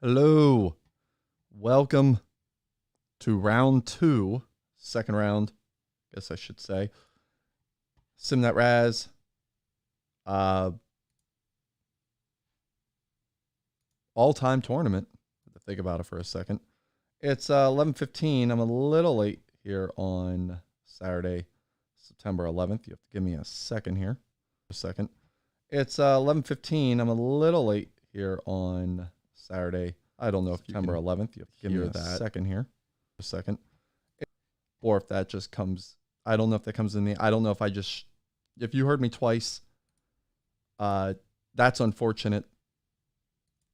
Hello. Welcome to round two, second round, guess I should say. Simnet Razz. All-time tournament. To think about it for a second. It's 11:15. I'm a little late here on Saturday, September 11th. You have to give me a second here. It's 11:15. I'm a little late here on Saturday. I don't know if September 11th. You have to give me a second here. Or if that just comes. I don't know if that comes in the. I don't know if I just. If you heard me twice, that's unfortunate.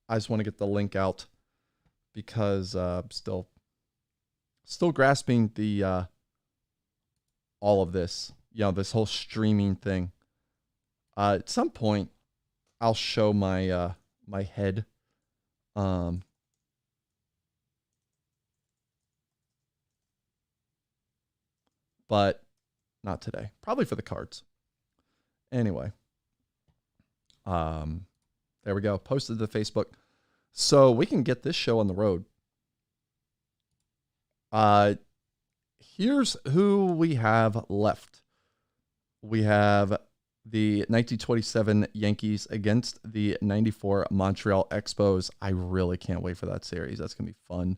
I just want to get the link out because I'm still grasping the all of this. This whole streaming thing. At some point, I'll show my my head. But not today. Probably for the cards. Anyway. There we go. Posted to Facebook. So we can get this show on the road. Here's who we have left. We have the 1927 Yankees against the 94 Montreal Expos. I really can't wait for that series. That's going to be fun.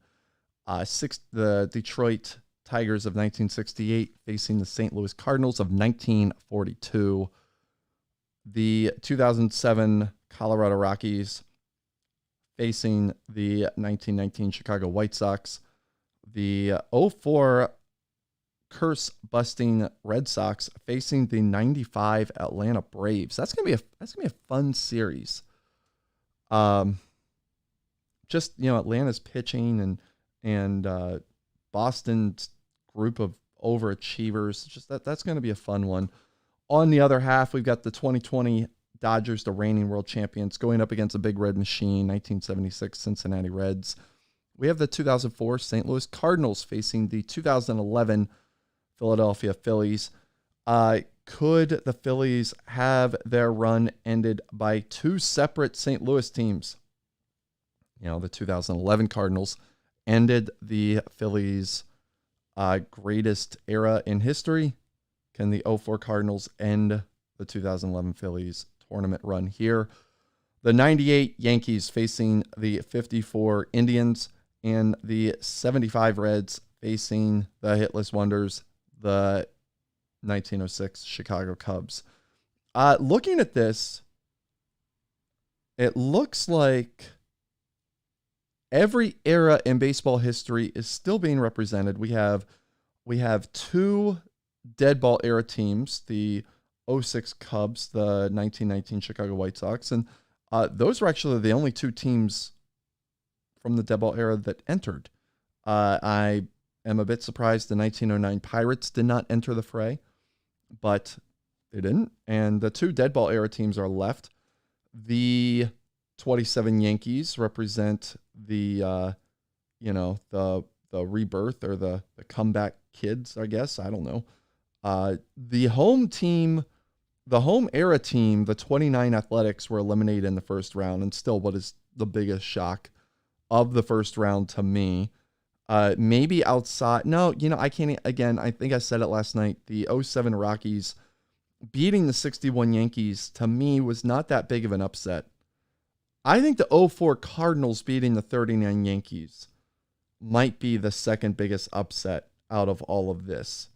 The Detroit Tigers of 1968 facing the St. Louis Cardinals of 1942. The 2007 Colorado Rockies facing the 1919 Chicago White Sox. The 04 curse-busting Red Sox facing the 95 Atlanta Braves. That's gonna be a fun series. Just Atlanta's pitching and Boston's group of overachievers. Just that's gonna be a fun one. On the other half, we've got the 2020 Dodgers, the reigning world champions, going up against a big red machine, 1976 Cincinnati Reds. We have the 2004 St. Louis Cardinals facing the 2011 Philadelphia Phillies. Could the Phillies have their run ended by two separate St. Louis teams? The 2011 Cardinals ended the Phillies' greatest era in history. Can the 04 Cardinals end the 2011 Phillies tournament run here? The 98 Yankees facing the 54 Indians, and the 75 Reds facing the hitless wonders, the 1906 Chicago Cubs. Looking at this, it looks like every era in baseball history is still being represented. We have two dead ball era teams, the 06 Cubs, the 1919 Chicago White Sox, and those were actually the only two teams from the dead ball era that entered. I am a bit surprised the 1909 Pirates did not enter the fray, but they didn't. And the two dead ball era teams are left. The 27 Yankees represent the rebirth or the comeback kids, I guess. I don't know. The home team, the home era team, the 29 Athletics were eliminated in the first round, and still what is the biggest shock of the first round to me. Maybe outside. No, I can't. Again, I think I said it last night. The 07 Rockies beating the 61 Yankees to me was not that big of an upset. I think the 04 Cardinals beating the 39 Yankees might be the second biggest upset out of all of this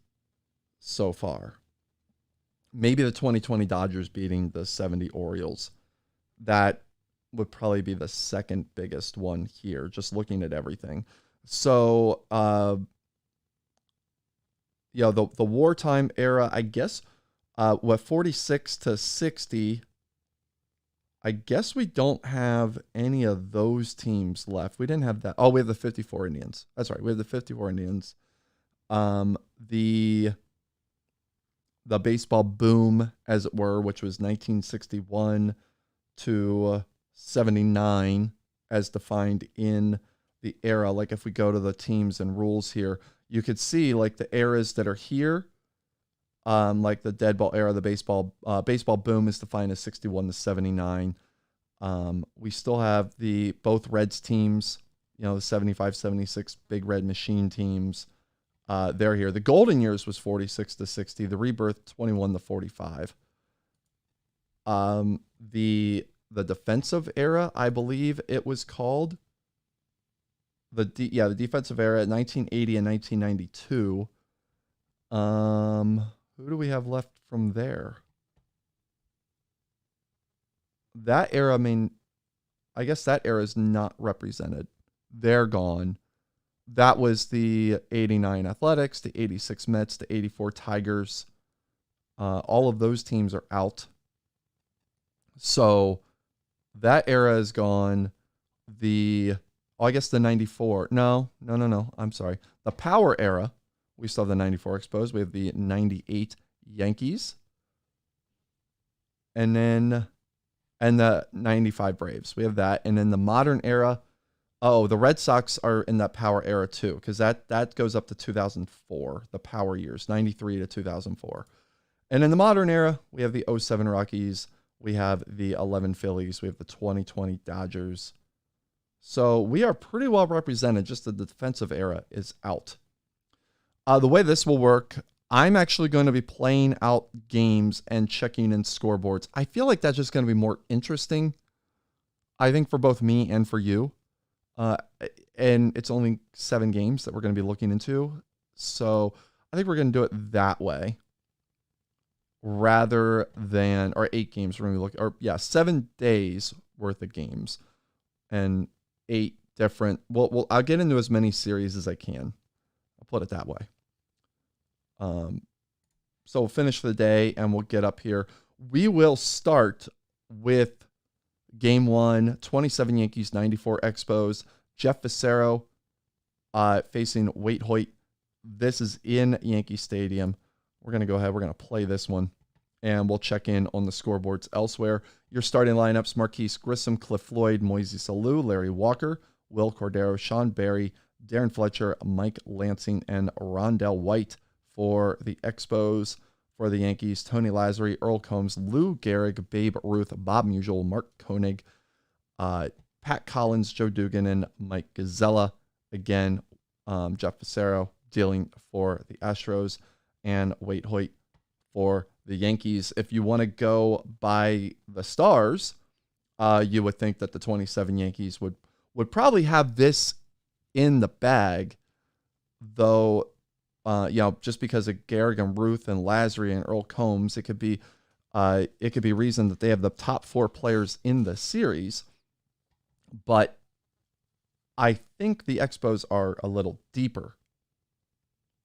so far. Maybe the 2020 Dodgers beating the 70 Orioles. That would probably be the second biggest one here, just looking at everything. So, the wartime era, I guess, 46 to 60, I guess we don't have any of those teams left. We didn't have that. Oh, we have the 54 Indians. That's right. We have the 54 Indians. The baseball boom, as it were, which was 1961 to 79, as defined in the era. Like if we go to the teams and rules here, you could see like the eras that are here. Like the dead ball era, the baseball boom is defined as 61 to 79. We still have the both Reds teams, the 75-76 Big Red Machine teams. They're here. The golden years was 46-60. The rebirth 21-45. The defensive era, I believe it was called. The defensive era, 1980 and 1992. Who do we have left from there? That era, I guess that era is not represented. They're gone. That was the 89 Athletics, the 86 Mets, the 84 Tigers. All of those teams are out. So that era is gone. I guess the 94. No. I'm sorry. The Power era. We still have the 94 Expos. We have the 98 Yankees. And the 95 Braves. We have that. And then the modern era. Oh, the Red Sox are in that Power era too, because that goes up to 2004, the Power years, 93 to 2004. And in the modern era, we have the 07 Rockies. We have the 11 Phillies. We have the 2020 Dodgers. So we are pretty well represented. Just that the defensive era is out. The way this will work, I'm actually going to be playing out games and checking in scoreboards. I feel like that's just going to be more interesting, I think, for both me and for you. And it's only 7 games that we're going to be looking into. So I think we're going to do it that way rather than, or 8 games. We're going to be 7 days worth of games and 8 different. I'll get into as many series as I can. I'll put it that way. So we'll finish for the day and we'll get up here. We will start with Game 1, 27 Yankees, 94 Expos. Jeff Fassero facing Waite Hoyt. This is in Yankee Stadium. We're going to go ahead. We're going to play this one, and we'll check in on the scoreboards elsewhere. Your starting lineups: Marquise Grissom, Cliff Floyd, Moisés Alou, Larry Walker, Will Cordero, Sean Barry, Darren Fletcher, Mike Lansing, and Rondell White for the Expos. For the Yankees: Tony Lazzari, Earl Combs, Lou Gehrig, Babe Ruth, Bob Musial, Mark Koenig, Pat Collins, Joe Dugan, and Mike Gazzella. Again, Jeff Fassero dealing for the Astros, and Waite Hoyt for the Yankees. If you want to go by the stars, you would think that the 27 Yankees would probably have this in the bag, though. Just because of Gehrig and Ruth and Lazzari and Earl Combs, it could be reasoned that they have the top 4 players in the series. But I think the Expos are a little deeper.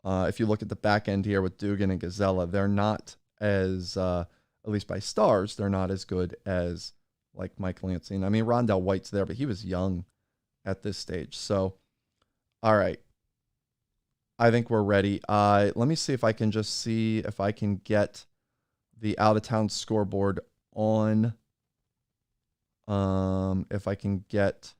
If you look at the back end here with Dugan and Gazzella, they're not as, at least by stars, they're not as good as like Mike Lansing. I mean, Rondell White's there, but he was young at this stage. So, all right. I think we're ready. Let me see if I can get the out-of-town scoreboard on. If I can get.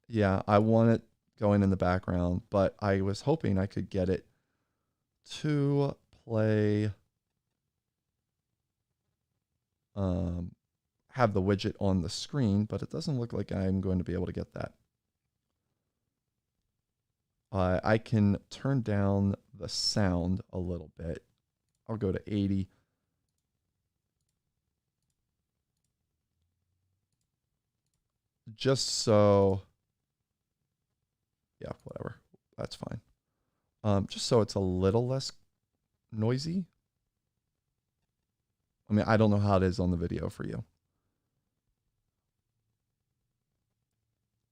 Yeah, I want it going in the background, but I was hoping I could get it to play. Have the widget on the screen, but it doesn't look like I'm going to be able to get that. I can turn down the sound a little bit. I'll go to 80. Just so, yeah, whatever. That's fine. Just so it's a little less noisy. I mean, I don't know how it is on the video for you.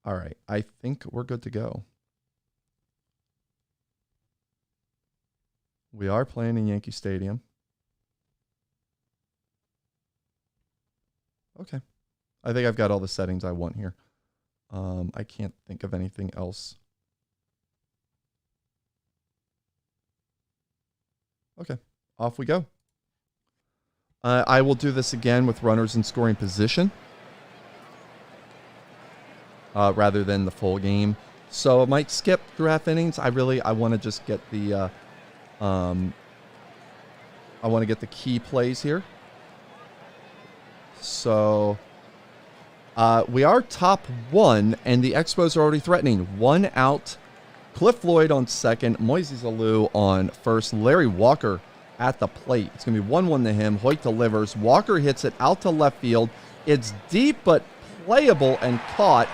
All right, I think we're good to go. We are playing in Yankee Stadium. Okay. I think I've got all the settings I want here. I can't think of anything else. Okay, off we go. I will do this again with runners in scoring position. Rather than the full game. So it might skip through half innings. I want to just get the I want to get the key plays here. So we are top 1, and the Expos are already threatening. 1 out. Cliff Floyd on second. Moises Alou on first. Larry Walker at the plate. It's going to be 1-1 to him. Hoyt delivers. Walker hits it out to left field. It's deep but playable and caught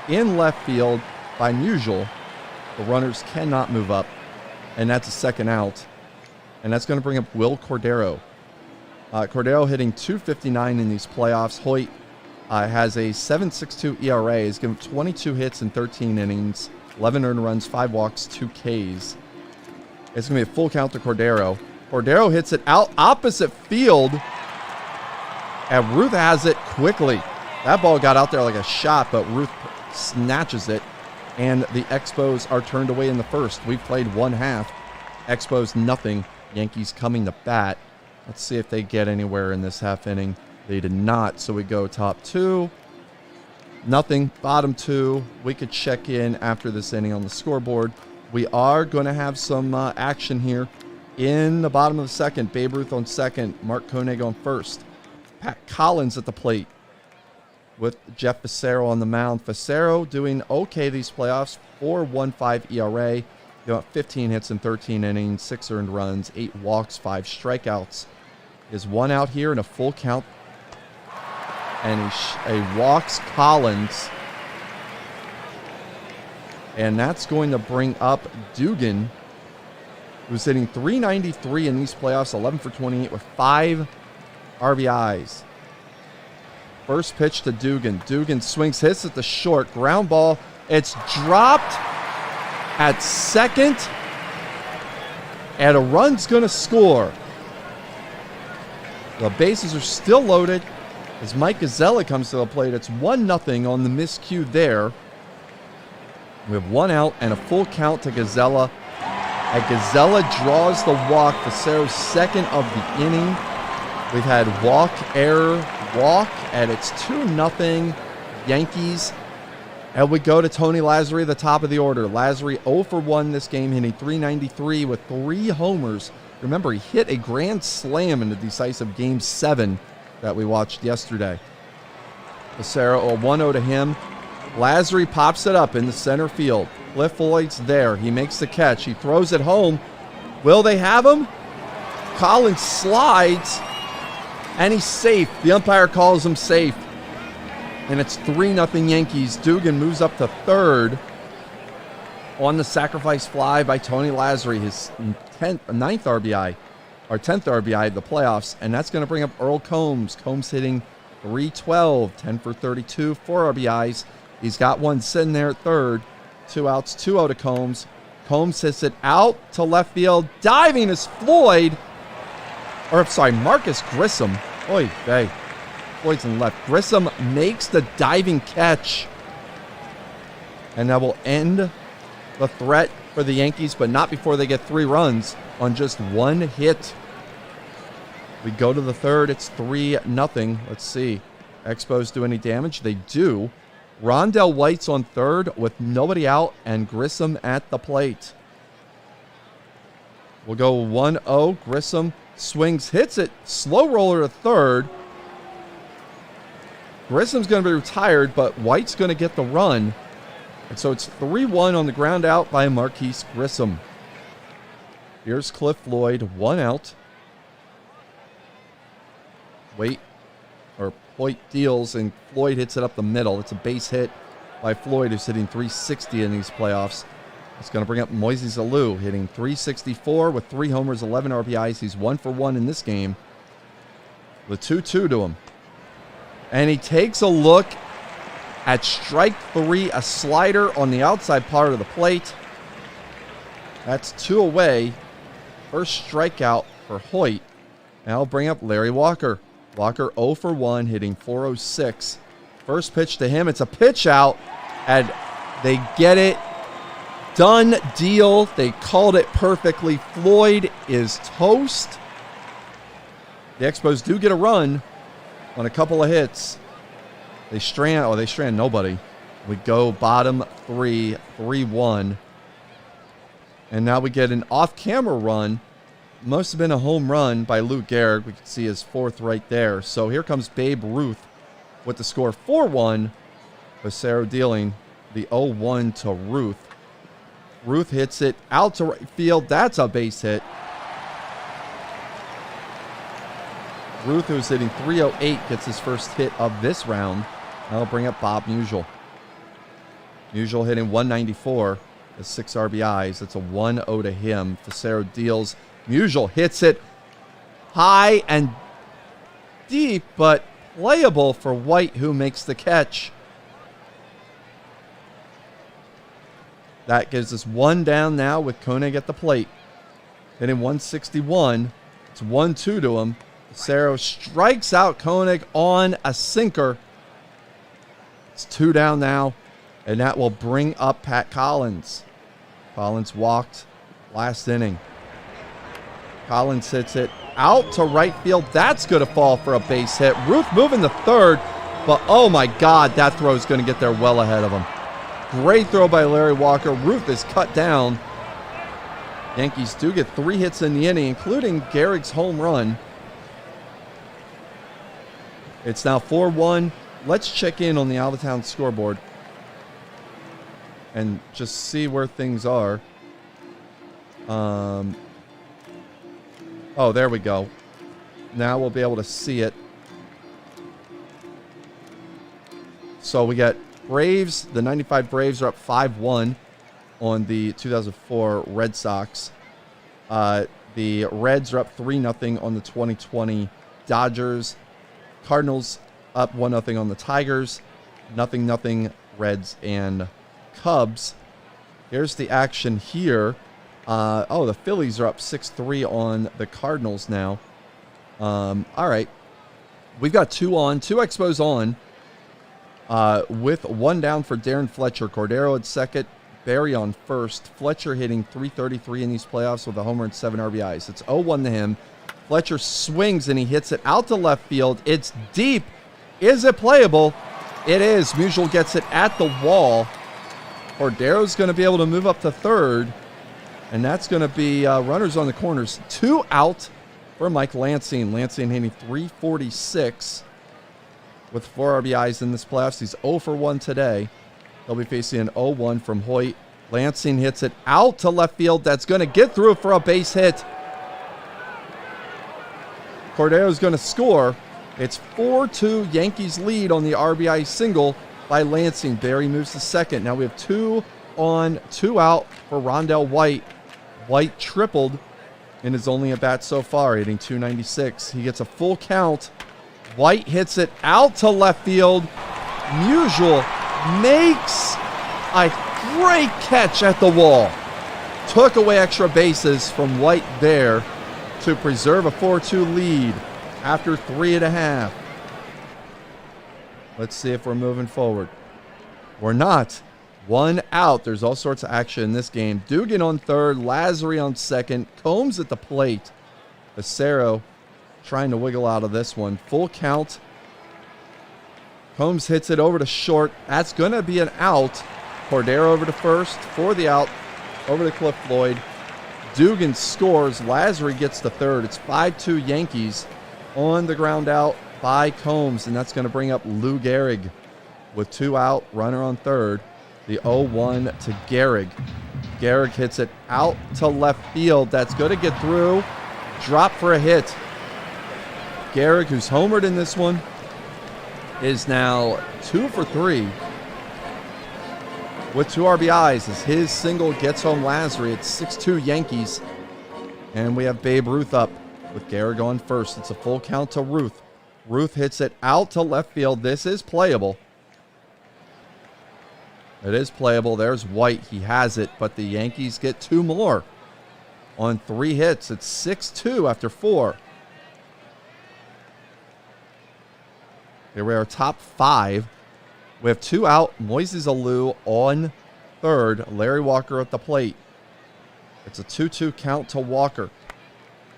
in left field by Musial. The runners cannot move up, and that's a second out. And that's going to bring up Will Cordero. Cordero hitting .259 in these playoffs. Hoyt has a 7.62 ERA. He's given 22 hits in 13 innings, 11 earned runs, 5 walks, 2 Ks. It's going to be a full count to Cordero. Cordero hits it out opposite field, and Ruth has it quickly. That ball got out there like a shot, but Ruth snatches it, and the Expos are turned away in the first. We've played 1/2. Expos nothing. Yankees coming to bat. Let's see if they get anywhere in this half inning. They did not, so we go top 2. Nothing, bottom 2. We could check in after this inning on the scoreboard. We are going to have some action here in the bottom of the second. Babe Ruth on second. Mark Koenig on first. Pat Collins at the plate with Jeff Facero on the mound. Facero doing okay these playoffs. 4.15 ERA. You know, 15 hits in 13 innings, 6 earned runs, 8 walks, 5 strikeouts. Is 1 out here in a full count. And he walks Collins. And that's going to bring up Dugan, who's hitting .393 in these playoffs, 11 for 28 with 5 RBIs. First pitch to Dugan. Dugan swings, hits at the short. Ground ball. It's dropped at second, and a run's going to score. The bases are still loaded as Mike Gazzella comes to the plate. It's 1-0 on the miscue there. We have 1 out and a full count to Gazzella. And Gazzella draws the walk. Facero's second of the inning. We've had walk, error, walk, and it's 2-0 Yankees. And we go to Tony Lazzari, the top of the order. Lazzari 0 for 1 this game, hitting .393 with 3 homers. Remember, he hit a grand slam in the decisive Game 7 that we watched yesterday. Facero 1-0 to him. Lazzari pops it up in the center field. Cliff Floyd's there. He makes the catch. He throws it home. Will they have him? Collins slides, and he's safe. The umpire calls him safe. And it's 3-0 Yankees. Dugan moves up to third on the sacrifice fly by Tony Lazzari, his 10th RBI of the playoffs. And that's going to bring up Earl Combs. Combs hitting .312, 10 for 32, 4 RBIs. He's got one sitting there at third. 2 outs, 2-0 to Combs. Combs hits it out to left field. Diving is Floyd. Marcus Grissom. Oy vey. Floyd's in left. Grissom makes the diving catch. And that will end the threat for the Yankees, but not before they get 3 runs on just 1 hit. We go to the third. It's 3-0. Let's see. Expos do any damage? They do. Rondell White's on third with nobody out, and Grissom at the plate. We'll go 1-0. Grissom swings, hits it. Slow roller to third. Grissom's going to be retired, but White's going to get the run. And so it's 3-1 on the ground out by Marquise Grissom. Here's Cliff Floyd, 1 out. Hoyt deals, and Floyd hits it up the middle. It's a base hit by Floyd, who's hitting .360 in these playoffs. It's going to bring up Moises Alou, hitting .364 with 3 homers, 11 RBIs. He's 1 for 1 in this game. The 2-2 to him. And he takes a look at strike 3, a slider on the outside part of the plate. That's 2 away. First strikeout for Hoyt. Now I'll bring up Larry Walker. Walker 0 for 1, hitting .406. First pitch to him. It's a pitch out, and they get it. Done deal. They called it perfectly. Floyd is toast. The Expos do get a run on a couple of hits. They strand nobody. We go bottom 3, 3-1. And now we get an off-camera run. Must have been a home run by Lou Gehrig. We can see his fourth right there. So here comes Babe Ruth with the score 4-1. Facero dealing the 0-1 to Ruth. Ruth hits it out to right field. That's a base hit. Ruth, who's hitting .308, gets his first hit of this round. That'll bring up Bob Musial. Musial hitting .194 with 6 RBIs. It's a 1-0 to him. Facero deals. Musial hits it high and deep, but playable for White, who makes the catch. That gives us 1 down now with Koenig at the plate. Hitting .161. It's 1-2 to him. Facero strikes out Koenig on a sinker. It's 2 down now, and that will bring up Pat Collins. Collins walked last inning. Collins hits it out to right field. That's going to fall for a base hit. Ruth moving to third, but oh my God, that throw is going to get there well ahead of him. Great throw by Larry Walker. Ruth is cut down. Yankees do get 3 hits in the inning, including Gehrig's home run. It's now 4-1. Let's check in on the out-of-town scoreboard and just see where things are. Oh, there we go. Now we'll be able to see it. So we got Braves. The 95 Braves are up 5-1 on the 2004 Red Sox. The Reds are up 3-0 on the 2020 Dodgers. Cardinals up 1-0 on the Tigers. 0-0 Reds and Cubs. Here's the action here. The Phillies are up 6-3 on the Cardinals now. All right. We've got 2 Expos on. With 1 down for Darren Fletcher. Cordero at second. Barry on first. Fletcher hitting .333 in these playoffs with a homer and 7 RBIs. It's 0-1 to him. Fletcher swings and he hits it out to left field. It's deep. Is it playable? It is. Musial gets it at the wall. Cordero's going to be able to move up to third. And that's going to be runners on the corners. 2 out for Mike Lansing. Lansing hitting .346 with 4 RBIs in this playoffs. He's 0 for 1 today. He'll be facing an 0-1 from Hoyt. Lansing hits it out to left field. That's going to get through for a base hit. Cordero's going to score. It's 4-2. Yankees lead on the RBI single by Lansing. Barry moves to second. Now we have 2 on, 2 out for Rondell White. White tripled in his only at-bat so far, hitting .296. He gets a full count. White hits it out to left field. Musial makes a great catch at the wall. Took away extra bases from White there to preserve a 4-2 lead after 3.5. Let's see if we're moving forward. We're not. 1 out. There's all sorts of action in this game. Dugan on third. Lazary on second. Combs at the plate. Facero trying to wiggle out of this one. Full count. Combs hits it over to short. That's going to be an out. Cordero over to first for the out. Over to Cliff Floyd. Dugan scores. Lazary gets the third. It's 5-2 Yankees on the ground out by Combs, and that's going to bring up Lou Gehrig with 2 out, runner on third. The 0-1 to Gehrig. Gehrig hits it out to left field. That's going to get through. Drop for a hit. Gehrig, who's homered in this one, is now 2 for 3 with 2 RBIs as his single gets home Lazary. It's 6-2 Yankees. And we have Babe Ruth up with Gehrig on first. It's a full count to Ruth. Ruth hits it out to left field. This is playable. It is playable. There's White. He has it, but the Yankees get 2 more on 3 hits. It's 6-2 after 4. Here we are, top 5. We have 2 out. Moises Alou on third. Larry Walker at the plate. It's a 2-2 count to Walker.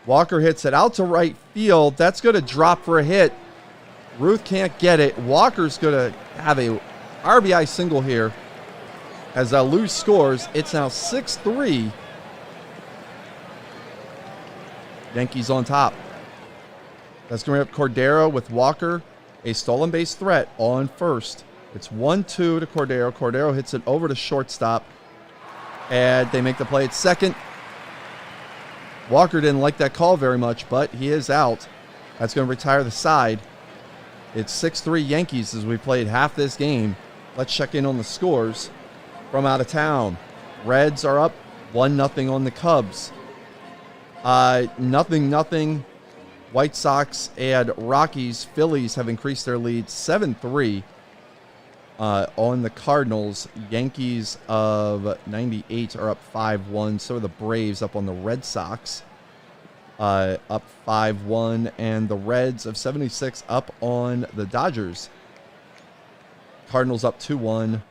Walker hits it out to right field. That's going to drop for a hit. Ruth can't get it. Walker's going to have a RBI single here as Alou scores. It's now 6-3 Yankees on top. That's going to bring up Cordero with Walker. A stolen base threat on first. It's 1-2 to Cordero. Cordero hits it over to shortstop. And they make the play at second. Walker didn't like that call very much, but he is out. That's going to retire the side. It's 6-3 Yankees as we played half this game. Let's check in on the scores from out of town. Reds are up 1-0 on the Cubs. 0-0. White Sox and Rockies. Phillies have increased their lead 7-3 on the Cardinals. Yankees of 98 are up 5-1. So are the Braves up on the Red Sox. Up 5-1. And the Reds of 76 up on the Dodgers. Cardinals up 2-1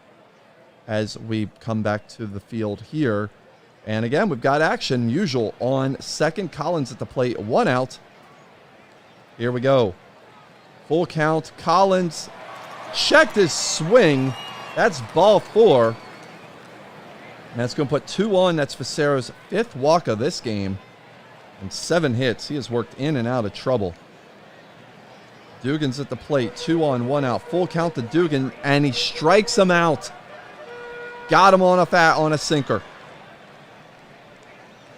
as we come back to the field here. And again, we've got action usual on second. Collins at the plate, 1 out. Here we go. Full count. Collins checked his swing. That's ball 4. And that's going to put 2 on. That's Facero's 5th walk of this game. And 7 hits. He has worked in and out of trouble. Dugan's at the plate. 2 on, 1 out. Full count to Dugan. And he strikes him out. Got him on a sinker.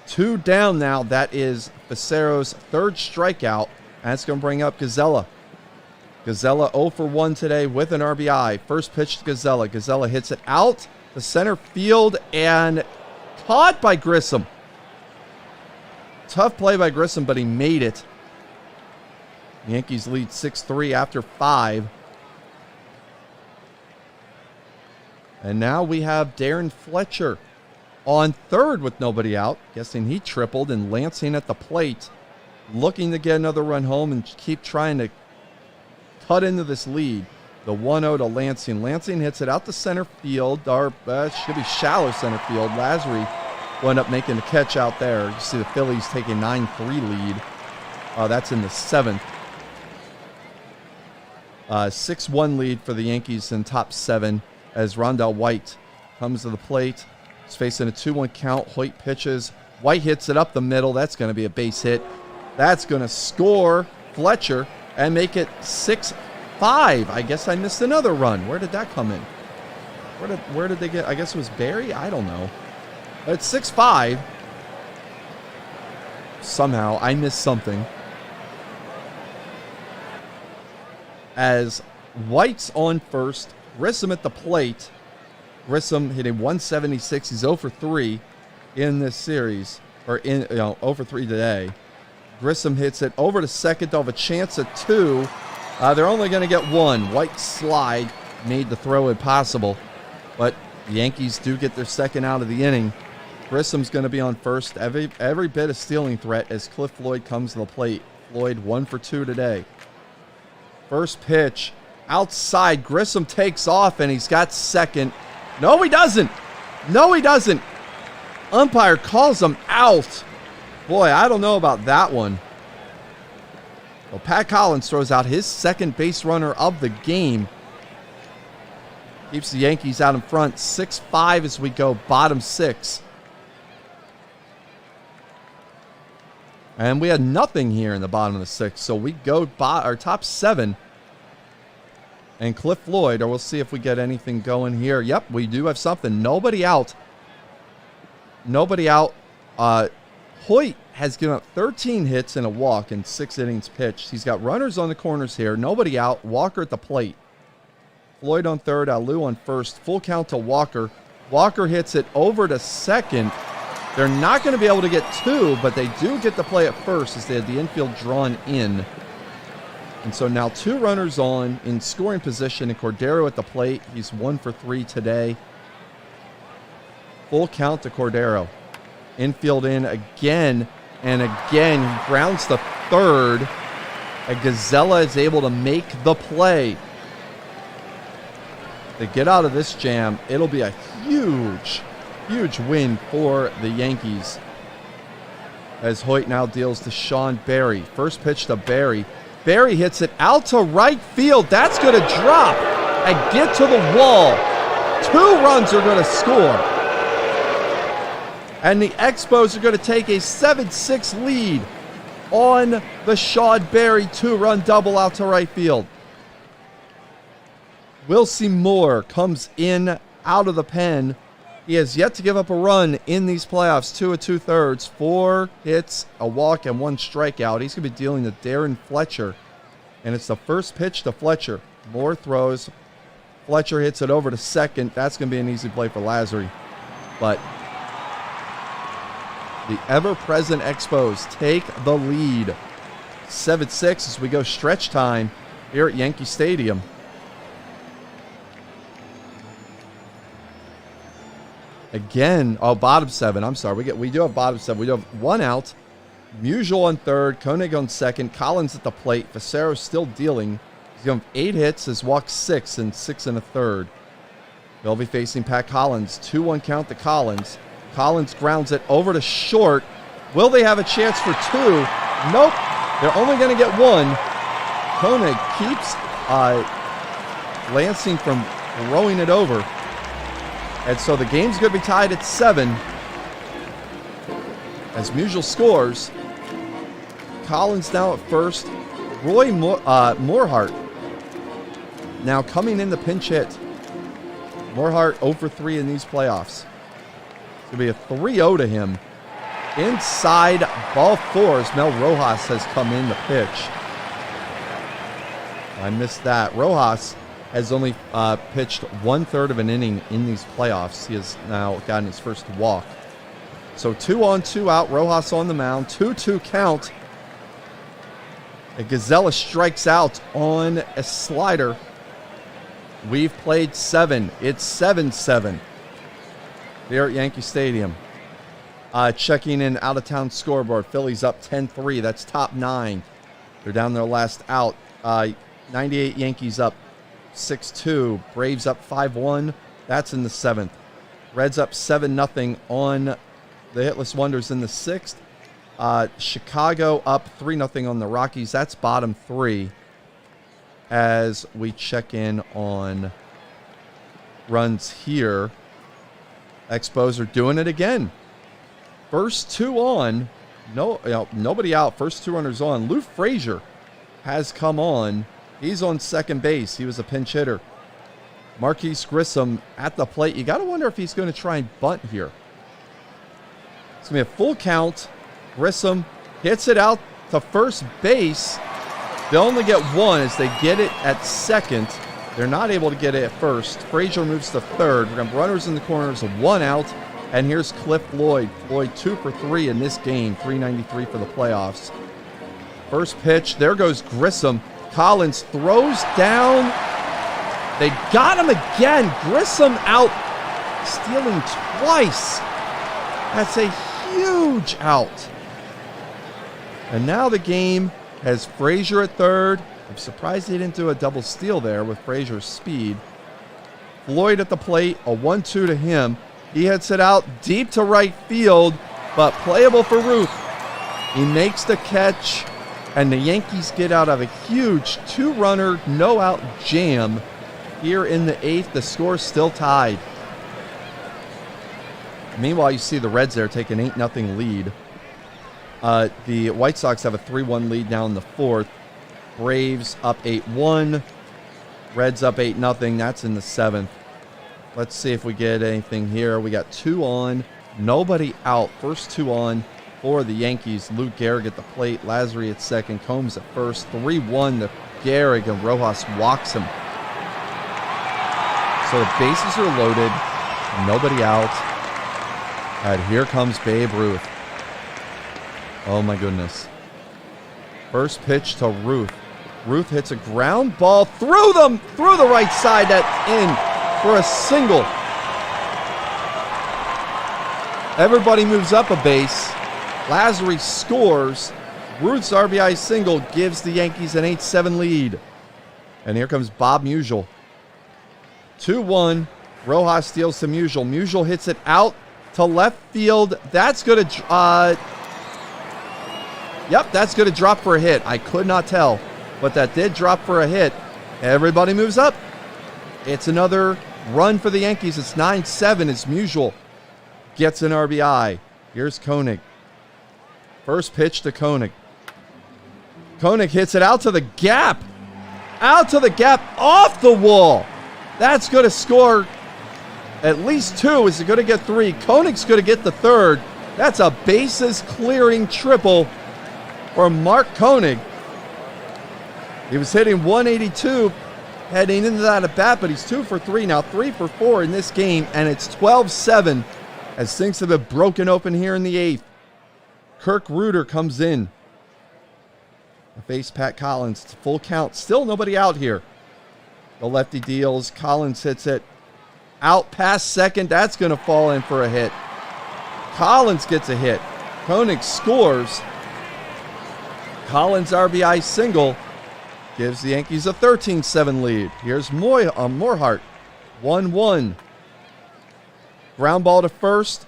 2 down now. That is Facero's 3rd strikeout. And that's going to bring up Gazella. Gazella 0 for 1 today with an RBI. First pitch to Gazella. Gazella hits it out to center field and caught by Grissom. Tough play by Grissom, but he made it. Yankees lead 6-3 after 5. And now we have Darren Fletcher on third with nobody out. Guessing he tripled, and Lansing at the plate, looking to get another run home and keep trying to cut into this lead. The 1-0 to Lansing. Lansing hits it out to center field. Should be shallow center field. Lazary wound up making the catch out there. You see the Phillies take a 9-3 lead. That's in the 7th. 6-1 lead for the Yankees in top 7 as Rondell White comes to the plate. He's facing a 2-1 count. Hoyt pitches. White hits it up the middle. That's going to be a base hit. That's going to score Fletcher and make it 6-5. I guess I missed another run. Where did that come in? Where did they get? I guess it was Barry? I don't know. But it's 6-5. Somehow I missed something. As White's on first, Grissom at the plate. Grissom hitting 176. He's 0 for 3 in this series, or 0 for 3 today. Grissom hits it over to second. They'll have a chance at 2. They're only going to get 1. White's slide made the throw impossible, but the Yankees do get their second out of the inning. Grissom's going to be on first. Every bit of stealing threat as Cliff Floyd comes to the plate. Floyd 1 for 2 today. First pitch outside. Grissom takes off, and he's got second. No, he doesn't. No, he doesn't. Umpire calls him out. Boy, I don't know about that one. Well, Pat Collins throws out his second base runner of the game. Keeps the Yankees out in front. 6-5 as we go bottom 6. And we had nothing here in the bottom of the 6th. So we go our top 7. And Cliff Floyd, or we'll see if we get anything going here. Yep, we do have something. Nobody out. Nobody out. Hoyt has given up 13 hits and a walk in 6 innings pitched. He's got runners on the corners here. Nobody out. Walker at the plate. Floyd on third. Alou on first. Full count to Walker. Walker hits it over to second. They're not going to be able to get 2, but they do get the play at first as they had the infield drawn in. And so now 2 runners on in scoring position, and Cordero at the plate. He's 1 for 3 today. Full count to Cordero. Infield in again and again. He grounds to third. And Gazella is able to make the play. They get out of this jam. It'll be a huge win for the Yankees. As Hoyt now deals to Sean Barry. First pitch to Barry. Barry hits it out to right field. That's going to drop and get to the wall. 2 runs are going to score. And the Expos are going to take a 7-6 lead on the Shawd Berry 2-run double out to right field. Wilcie Moore comes in out of the pen. He has yet to give up a run in these playoffs. 2 2/3, 4 hits, a walk, and 1 strikeout. He's going to be dealing to Darren Fletcher. And it's the first pitch to Fletcher. Moore throws. Fletcher hits it over to second. That's going to be an easy play for Lazary. But the ever-present Expos take the lead. 7-6 as we go stretch time here at Yankee Stadium. Again, bottom 7. I'm sorry. We do have bottom 7. We do have 1 out. Musial on third. Koenig on second. Collins at the plate. Facero still dealing. He's going to have 8 hits. Has walked 6 and 6 1/3. They'll be facing Pat Collins. 2-1 count to Collins. Collins grounds it over to short. Will they have a chance for 2? Nope. They're only going to get 1. Koenig keeps Lansing from throwing it over. And so the game's going to be tied at 7. As Musial scores. Collins now at first. Roy Morehart now coming in the pinch hit. Morehart 0 for 3 in these playoffs. It's going to be a 3-0 to him. Inside ball 4 as Mel Rojas has come in the pitch. I missed that. Rojas has only pitched 1/3 of an inning in these playoffs. He has now gotten his first walk. So 2 on, 2 out. Rojas on the mound. 2-2 count. And Gazella strikes out on a slider. We've played 7. It's 7-7 here at Yankee Stadium. Checking in out-of-town scoreboard. Phillies up 10-3. That's top 9. They're down their last out. 98 Yankees up 6-2. Braves up 5-1. That's in the 7th. Reds up 7-0 on the Hitless Wonders in the 6th. Chicago up 3-0 on the Rockies. That's bottom 3. As we check in on runs here. Expos are doing it again. First 2 on. Nobody out. First 2 runners on. Lou Frazier has come on. He's on second base. He was a pinch hitter. Marquise Grissom at the plate. You got to wonder if he's going to try and bunt here. It's going to be a full count. Grissom hits it out to first base. They'll only get 1 as they get it at second. They're not able to get it at first. Frazier moves to third. We're going to have runners in the corners, 1 out. And here's Cliff Floyd. Floyd 2 for 3 in this game. 393 for the playoffs. First pitch. There goes Grissom. Collins throws down. They got him again. Grissom out, stealing twice. That's a huge out. And now the game has Frazier at third. I'm surprised he didn't do a double steal there with Frazier's speed. Floyd at the plate, a 1-2 to him. He hits it out deep to right field, but playable for Ruth. He makes the catch. And the Yankees get out of a huge 2-runner, no-out jam here in the 8th. The score's still tied. Meanwhile, you see the Reds there take an 8-0 lead. The White Sox have a 3-1 lead now in the 4th. Braves up 8-1. Reds up 8-0. That's in the 7th. Let's see if we get anything here. We got 2 on. Nobody out. First 2 on. For the Yankees, Luke Gehrig at the plate, Lazary at second, Combs at first. 3-1 to Gehrig, and Rojas walks him. So the bases are loaded, nobody out. And here comes Babe Ruth. Oh my goodness. First pitch to Ruth. Ruth hits a ground ball through the right side, that in for a single. Everybody moves up a base. Lazary scores. Ruth's RBI single gives the Yankees an 8-7 lead. And here comes Bob Musial. 2-1. Rojas steals to Musial. Musial hits it out to left field. That's going to... that's going to drop for a hit. I could not tell, but that did drop for a hit. Everybody moves up. It's another run for the Yankees. It's 9-7 as Musial gets an RBI. Here's Koenig. First pitch to Koenig. Koenig hits it out to the gap. Out to the gap, off the wall. That's going to score at least 2. Is it going to get 3? Koenig's going to get the 3rd. That's a bases clearing triple for Mark Koenig. He was hitting 182 heading into that at bat, but he's 2 for 3 now, 3 for 4 in this game, and it's 12-7 as things have been broken open here in the 8th. Kirk Reuter comes in. Face Pat Collins, full count, still nobody out here. The lefty deals, Collins hits it out past second. That's going to fall in for a hit. Collins gets a hit. Koenig scores. Collins RBI single gives the Yankees a 13-7 lead. Here's Morehart, 1-1. Ground ball to first.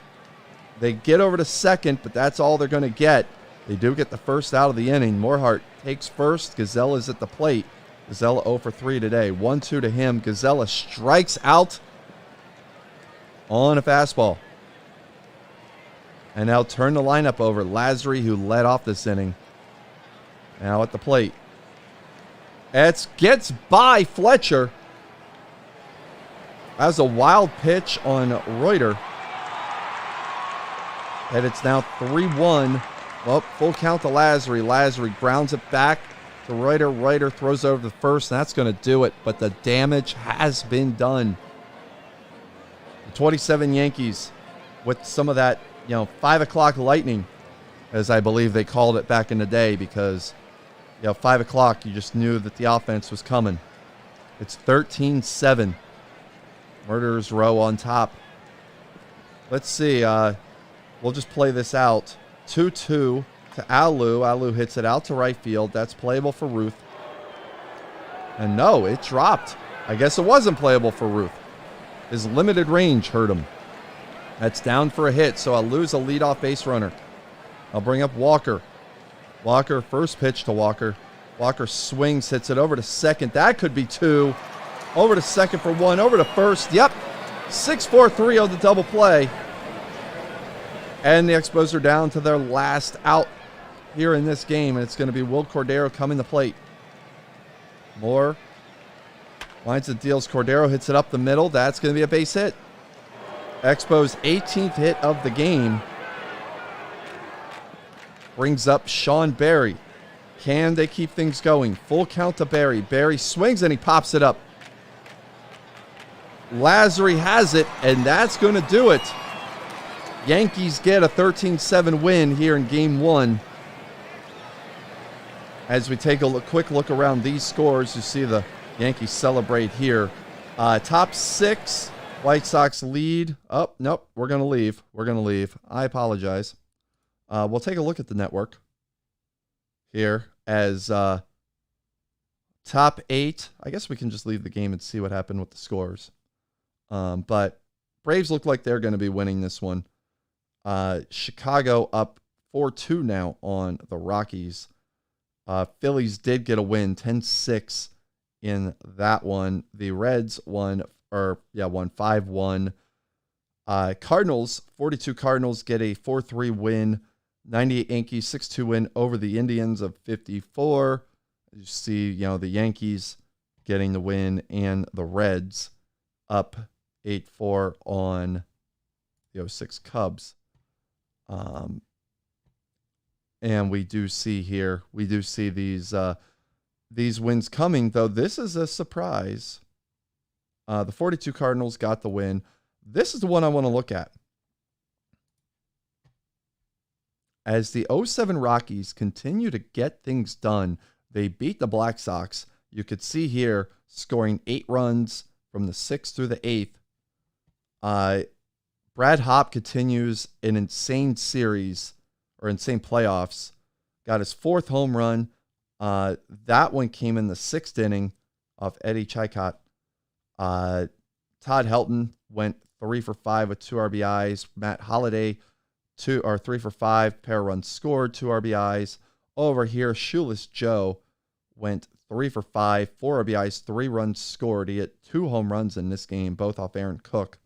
They get over to second, but that's all they're going to get. They do get the first out of the inning. Morehart takes first. Gazella is at the plate. Gazella 0 for 3 today. 1-2 to him. Gazella strikes out on a fastball. And now turn the lineup over. Lazary, who led off this inning, now at the plate. It gets by Fletcher. That was a wild pitch on Reuter. And it's now 3-1. Well, full count to Lazary. Lazary grounds it back to Reuter. Reuter throws over the first, and that's going to do it. But the damage has been done. The 27 Yankees with some of that, 5 o'clock lightning, as I believe they called it back in the day, because, 5 o'clock, you just knew that the offense was coming. It's 13-7. Murderers Row on top. Let's see. We'll just play this out. 2-2 to Alu. Alu hits it out to right field. That's playable for Ruth. And no, it dropped. I guess it wasn't playable for Ruth. His limited range hurt him. That's down for a hit, so Alu's a leadoff base runner. I'll bring up Walker. Walker, first pitch to Walker. Walker swings, hits it over to second. That could be 2. Over to second for 1. Over to first. Yep. 6-4-3 on the double play. And the Expos are down to their last out here in this game. And it's going to be Will Cordero coming to plate. Moore winds the deals. Cordero hits it up the middle. That's going to be a base hit. Expos' 18th hit of the game. Brings up Sean Barry. Can they keep things going? Full count to Barry. Barry swings and he pops it up. Lazary has it, and that's going to do it. Yankees get a 13-7 win here in Game 1. As we take a quick look around these scores, you see the Yankees celebrate here. Top 6, White Sox lead. Oh, nope, we're going to leave. We're going to leave. I apologize. We'll take a look at the network here as top 8. I guess we can just leave the game and see what happened with the scores. But Braves look like they're going to be winning this one. Chicago up 4-2 now on the Rockies. Phillies did get a win, 10-6 in that one. The Reds won 5-1. Cardinals, 42 Cardinals get a 4-3 win. 98 Yankees, 6-2 win over the Indians of 54. You see, the Yankees getting the win and the Reds up 8-4 on the 06 Cubs. And we do see these wins coming, though this is a surprise. The 42 Cardinals got the win. This is the one I want to look at. As the 07 Rockies continue to get things done, they beat the Black Sox. You could see here scoring 8 runs from the 6th through the 8th. Brad Hopp continues an insane series or insane playoffs. Got his 4th home run. That one came in the 6th inning of Eddie Chicot. Todd Helton went 3 for 5 with 2 RBIs. Matt Holliday 3 for 5, pair runs scored, 2 RBIs. Over here, Shoeless Joe went 3 for 5, 4 RBIs, 3 runs scored. He hit 2 home runs in this game, both off Aaron Cook,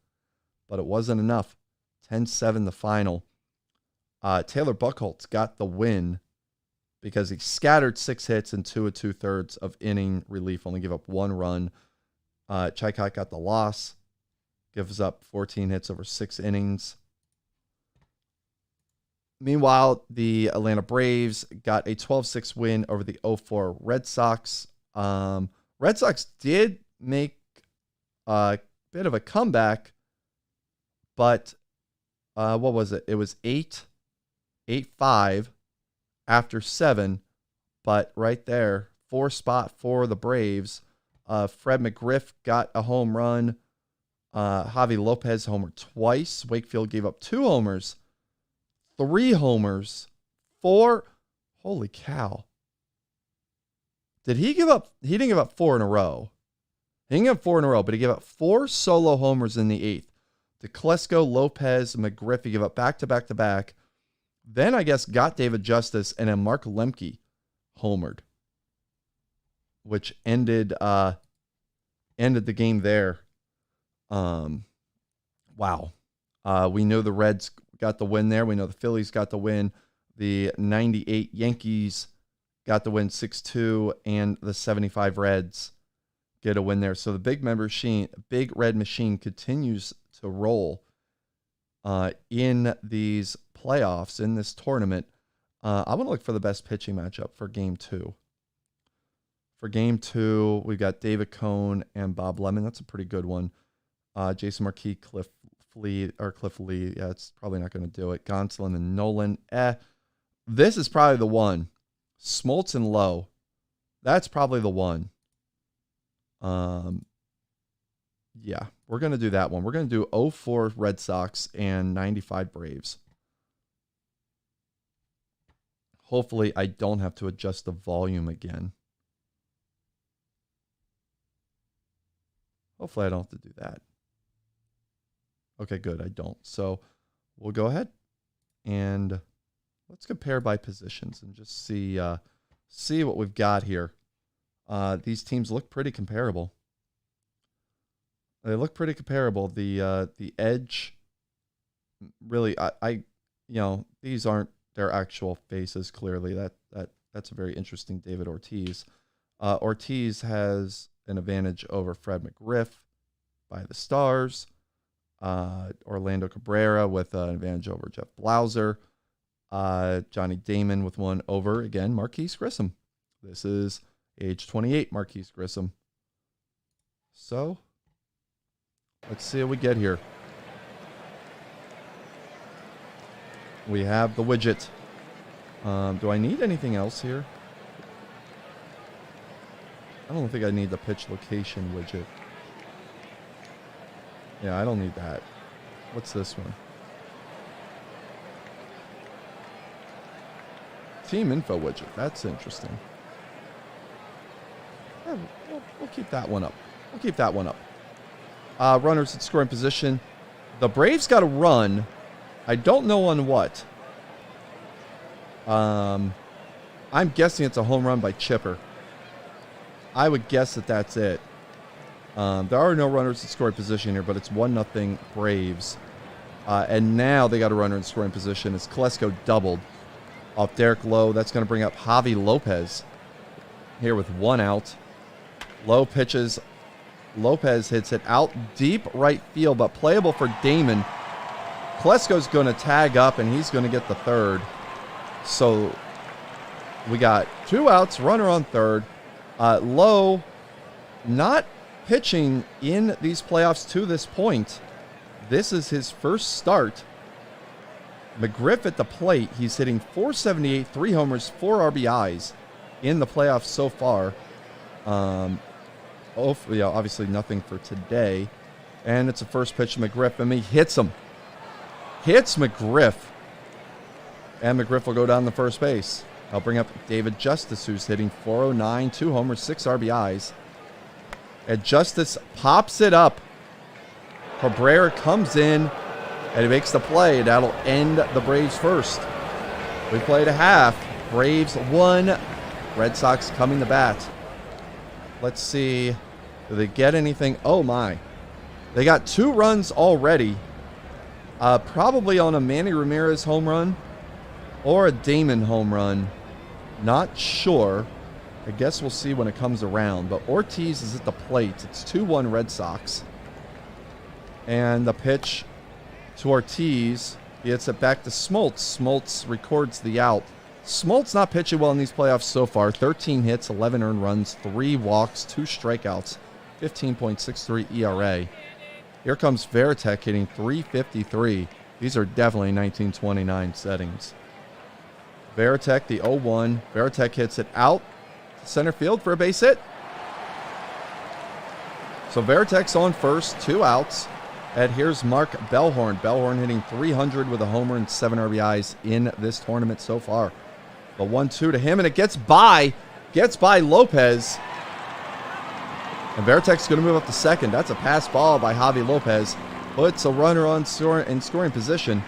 but it wasn't enough. 10-7 the final. Taylor Buchholz got the win. because he scattered 6 hits in 2 2/3 of inning relief, only give up 1 run. Chaycott got the loss, gives up 14 hits over 6 innings. Meanwhile, the Atlanta Braves got a 12-6 win over the 0-4 Red Sox. Red Sox did make a bit of a comeback, but what was it? It was 8-5 after 7, but right there, 4 spot for the Braves. Fred McGriff got a home run. Javi Lopez homered twice. Wakefield gave up 2 homers. 3 homers, 4. Holy cow. Did he give up? He didn't give up 4 in a row. He didn't give up 4 in a row, but he gave up 4 solo homers in the 8th. DeClesko, Lopez, McGriff, he gave up back-to-back-to-back. Then I guess got David Justice, and then Mark Lemke homered, which ended the game there. Wow. We know the Reds got the win there. We know the Phillies got the win. The 98 Yankees got the win 6-2, and the 75 Reds get a win there. So the big red machine continues to roll in these playoffs, in this tournament. I want to look for the best pitching matchup for Game 2. For Game 2, we've got David Cone and Bob Lemon. That's a pretty good one. Jason Marquis, Cliff Lee. Yeah, it's probably not going to do it. Gonsolin and Nolan. This is probably the one. Smoltz and Lowe. That's probably the one. Yeah, we're going to do that one. We're going to do 0-4 Red Sox and 95 Braves. Hopefully, I don't have to adjust the volume again. Hopefully, I don't have to do that. Okay, good. I don't. So we'll go ahead and let's compare by positions and just see what we've got here. These teams look pretty comparable. They look pretty comparable. The edge, really, these aren't their actual faces. Clearly, that's a very interesting David Ortiz. Ortiz has an advantage over Fred McGriff by the Stars. Orlando Cabrera with an advantage over Jeff Blauser. Johnny Damon with one over, again, Marquise Grissom. This is age 28 Marquise Grissom. So, let's see what we get here. We have the widget. Do I need anything else here? I don't think I need the pitch location widget. Yeah, I don't need that. What's this one? Team info widget. That's interesting. Yeah, we'll keep that one up. We'll keep that one up. Runners in scoring position. The Braves got a run. I don't know on what. I'm guessing it's a home run by Chipper. I would guess that that's it. There are no runners in scoring position here, but it's 1-0 Braves. And now they got a runner in scoring position as Klesko doubled off Derek Lowe. That's going to bring up Javi Lopez here with 1 out. Lowe pitches. Lopez hits it out deep right field, but playable for Damon. Klesko's going to tag up, and he's going to get the third. So we got 2 outs, runner on third. Lowe not pitching in these playoffs to this point. This is his first start. McGriff at the plate. He's hitting .478, 3 homers, 4 RBIs in the playoffs so far. Obviously nothing for today. And it's a first pitch to McGriff, and he hits him. Hits McGriff. And McGriff will go down the first base. I'll bring up David Justice, who's hitting .409, 2 homers, 6 RBIs. And Justice pops it up. Cabrera comes in, and he makes the play. That'll end the Braves first. We played a half. Braves 1. Red Sox coming to bat. Let's see. Do they get anything? Oh, my. They got 2 runs already. Probably on a Manny Ramirez home run or a Damon home run. Not sure. I guess we'll see when it comes around. But Ortiz is at the plate. It's 2-1 Red Sox. And the pitch to Ortiz. He hits it back to Smoltz. Smoltz records the out. Smoltz not pitching well in these playoffs so far. 13 hits, 11 earned runs, 3 walks, 2 strikeouts, 15.63 ERA. Here comes Varitek hitting .353. These are definitely 1929 settings. Varitek, the 0-1. Varitek hits it out to center field for a base hit. So Varitek's on first, 2 outs. And here's Mark Bellhorn. Bellhorn hitting .300 with a homer and 7 RBIs in this tournament so far. The 1-2 to him, and it gets by Lopez. And Varitek's going to move up to second. That's a pass ball by Javi Lopez. Puts a runner on scoring position.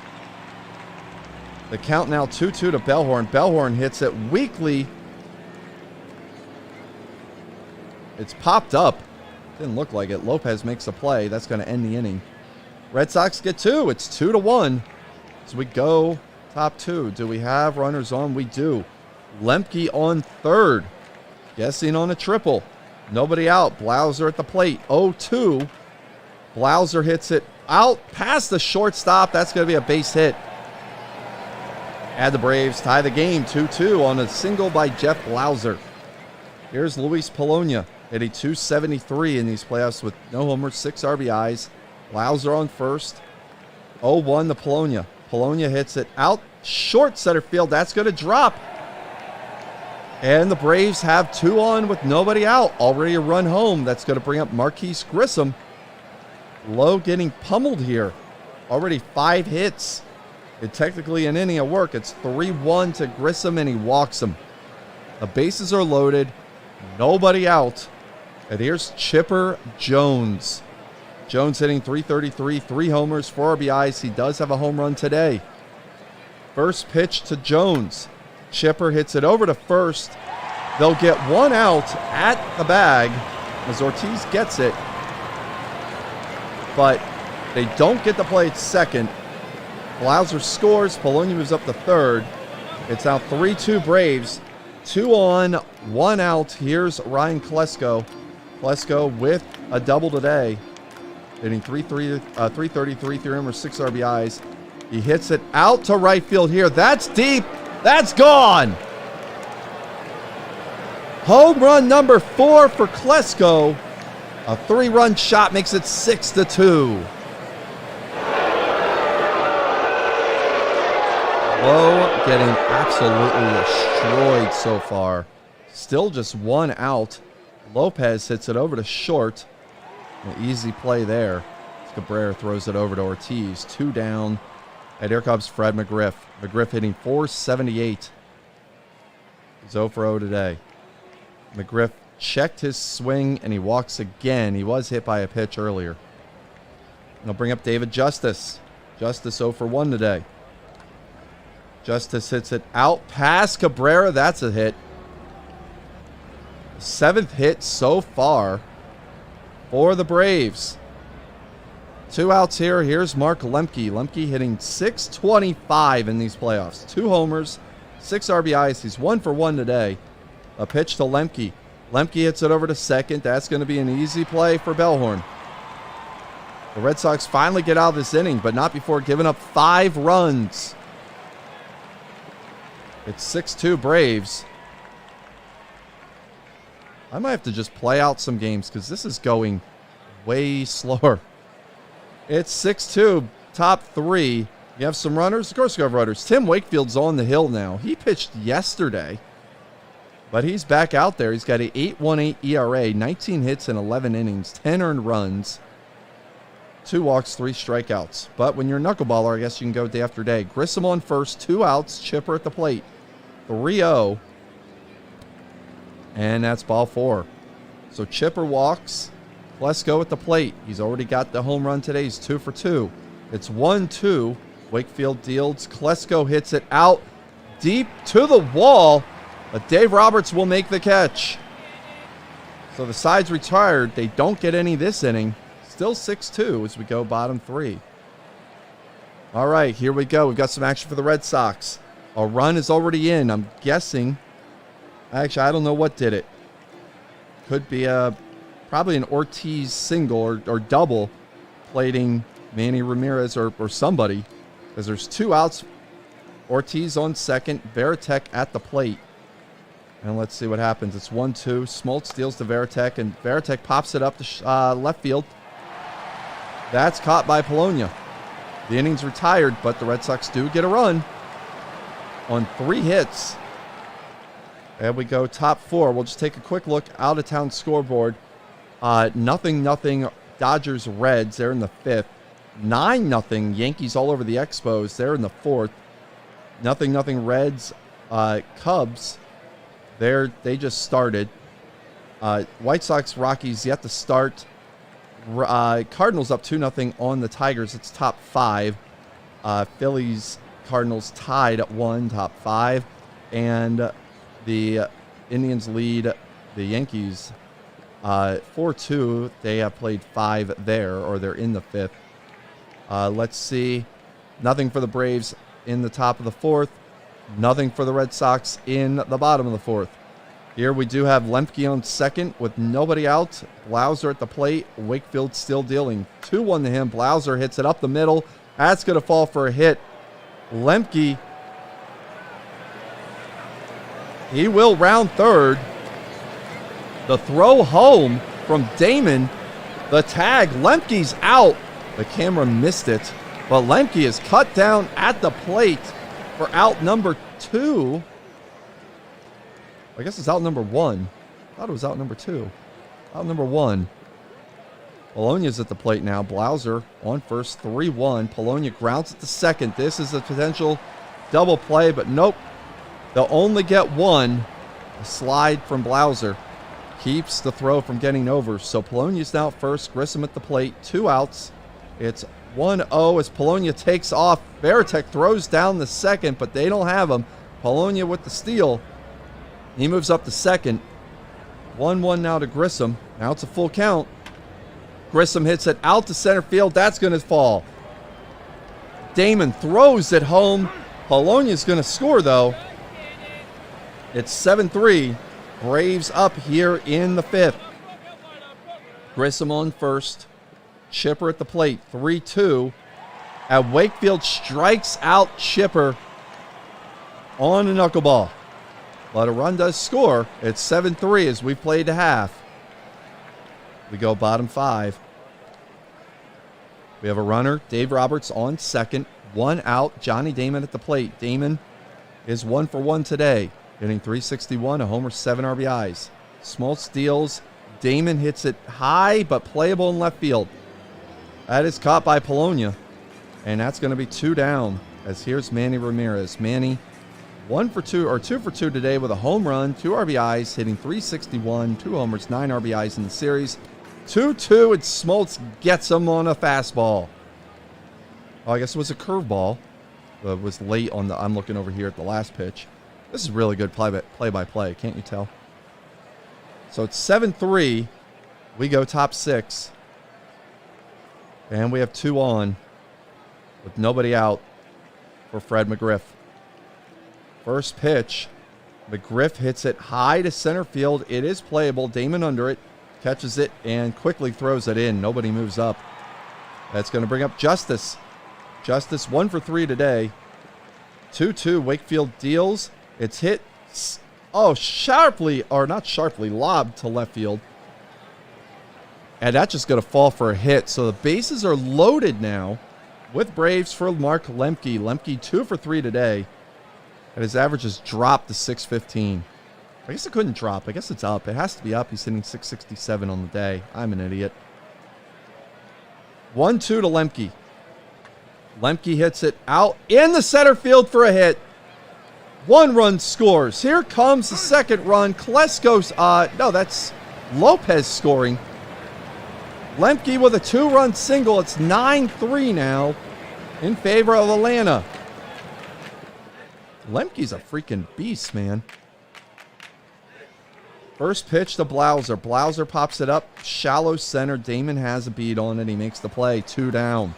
The count now 2-2 to Bellhorn. Bellhorn hits it weakly. It's popped up. Didn't look like it. Lopez makes a play. That's going to end the inning. Red Sox get 2. It's 2-1. As we go top 2. Do we have runners on? We do. Lemke on third. Guessing on a triple. Nobody out. Blauser at the plate. 0-2. Blauser hits it out past the shortstop. That's going to be a base hit. And the Braves tie the game 2-2 on a single by Jeff Blauser. Here's Luis Polonia hitting .273 in these playoffs with no homers, 6 RBIs. Blauser on first. 0-1 to Polonia. Polonia hits it out short center field. That's going to drop. And the Braves have 2 on with nobody out. Already a run home. That's going to bring up Marquise Grissom. Lowe getting pummeled here. Already 5 hits. It technically an inning of work. It's 3-1 to Grissom, and he walks him. The bases are loaded. Nobody out. And here's Chipper Jones. Jones hitting .333, 3 homers, 4 RBIs. He does have a home run today. First pitch to Jones. Chipper hits it over to first. They'll get 1 out at the bag as Ortiz gets it. But they don't get the play at second. Blauser scores. Polonia moves up to third. It's now 3-2 Braves. 2 on, 1 out. Here's Ryan Klesko. Klesko with a double today. Hitting .333, 3 homers, 6 RBIs. He hits it out to right field here. That's deep. That's gone. Home run number 4 for Klesko. A 3-run shot makes it 6-2. Lowe getting absolutely destroyed so far. Still just 1 out. Lopez hits it over to short. An easy play there. Cabrera throws it over to Ortiz. 2 down. And here comes Fred McGriff. McGriff hitting .478. He's 0 for 0 today. McGriff checked his swing, and he walks again. He was hit by a pitch earlier. And I'll bring up David Justice. Justice 0 for 1 today. Justice hits it out past Cabrera. That's a hit. 7th hit so far for the Braves. 2 outs here. Here's Mark Lemke. Lemke hitting .625 in these playoffs. 2 homers, 6 RBIs. He's 1 for 1 today. A pitch to Lemke. Lemke hits it over to second. That's going to be an easy play for Bellhorn. The Red Sox finally get out of this inning, but not before giving up 5 runs. It's 6-2 Braves. I might have to just play out some games because this is going way slower. It's 6-2, top 3. You have some runners? Of course you have runners. Tim Wakefield's on the hill now. He pitched yesterday, but he's back out there. He's got an 8.18 ERA, 19 hits in 11 innings, 10 earned runs, 2 walks, 3 strikeouts. But when you're a knuckleballer, I guess you can go day after day. Grissom on first, 2 outs, Chipper at the plate. 3-0. And that's ball 4. So Chipper walks. Klesko at the plate. He's already got the home run today. He's 2 for 2. It's 1-2. Wakefield deals. Klesko hits it out deep to the wall. But Dave Roberts will make the catch. So the side's retired. They don't get any this inning. Still 6-2 as we go bottom 3. All right, here we go. We've got some action for the Red Sox. A run is already in. I'm guessing Actually, I don't know what did it. Could be probably an Ortiz single or double plating Manny Ramirez or somebody, because there's 2 outs. Ortiz on second, Varitek at the plate. And let's see what happens. It's 1-2. Smoltz deals to Varitek, and Varitek pops it up to left field. That's caught by Polonia. The inning's retired, but the Red Sox do get a run on 3 hits. And we go top 4. We'll just take a quick look out of town scoreboard. Nothing. Dodgers Reds. They're in the 5th. 9-0. Yankees all over the Expos. They're in the 4th. Nothing. Reds. Cubs. They just started. White Sox Rockies yet to start. Cardinals up 2-0 on the Tigers. It's top 5. Phillies Cardinals tied at 1, top 5. And the Indians lead the Yankees 4-2. They have played 5 there, or they're in the 5th. Let's see. Nothing for the Braves in the top of the 4th. Nothing for the Red Sox in the bottom of the 4th. Here we do have Lemke on second with nobody out. Blauser at the plate. Wakefield still dealing. 2-1 to him. Blauser hits it up the middle. That's going to fall for a hit. Lemke, he will round third. The throw home from Damon. The tag. Lemke's out. The camera missed it. But Lemke is cut down at the plate for out number 2. I guess it's out number 1. I thought it was out number 2. Out number 1. Polonia's at the plate now. Blauser on first, 3-1. Polonia grounds at the second. This is a potential double play, but nope. They'll only get 1. A slide from Blauser keeps the throw from getting over. So Polonia's now first. Grissom at the plate. 2 outs. It's 1-0 as Polonia takes off. Varitek throws down the second, but they don't have him. Polonia with the steal. He moves up to second. 1-1 now to Grissom. Now it's a full count. Grissom hits it out to center field. That's going to fall. Damon throws it home. Polonia's going to score, though. It's 7-3. Braves up here in the 5th. Grissom on first. Chipper at the plate. 3-2. And Wakefield strikes out Chipper on a knuckleball. But a run does score. It's 7-3 as we played to half. We go bottom 5. We have a runner. Dave Roberts on second. 1 out. Johnny Damon at the plate. Damon is 1 for 1 today. Hitting .361, a homer, 7 RBIs. Smoltz deals. Damon hits it high but playable in left field. That is caught by Polonia. And that's going to be 2 down. As here's Manny Ramirez. Manny 1 for 2 or 2 for 2 today with a home run, 2 RBIs, hitting .361, 2 homers, 9 RBIs in the series. 2-2, and Smoltz gets him on a fastball. Oh, I guess it was a curveball. It was late on the. I'm looking over here at the last pitch. This is really good play-by-play, can't you tell? So it's 7-3. We go top 6. And we have 2 on with nobody out for Fred McGriff. First pitch, McGriff hits it high to center field. It is playable. Damon under it, catches it, and quickly throws it in. Nobody moves up. That's going to bring up Justice. Justice 1 for 3 today. 2-2, Wakefield deals. It's hit, sharply, or not sharply, lobbed to left field. And that's just going to fall for a hit. So the bases are loaded now with Braves for Mark Lemke. Lemke 2 for 3 today. And his average has dropped to .615. I guess it couldn't drop. I guess it's up. It has to be up. He's hitting .667 on the day. I'm an idiot. 1-2 to Lemke. Lemke hits it out in the center field for a hit. 1 run scores. Here comes the second run. Klesko's, no, that's Lopez scoring. Lemke with a 2-run single. It's 9-3 now in favor of Atlanta. Lemke's a freaking beast, man. First pitch to Blauser. Blauser pops it up. Shallow center. Damon has a beat on it. He makes the play. 2 down.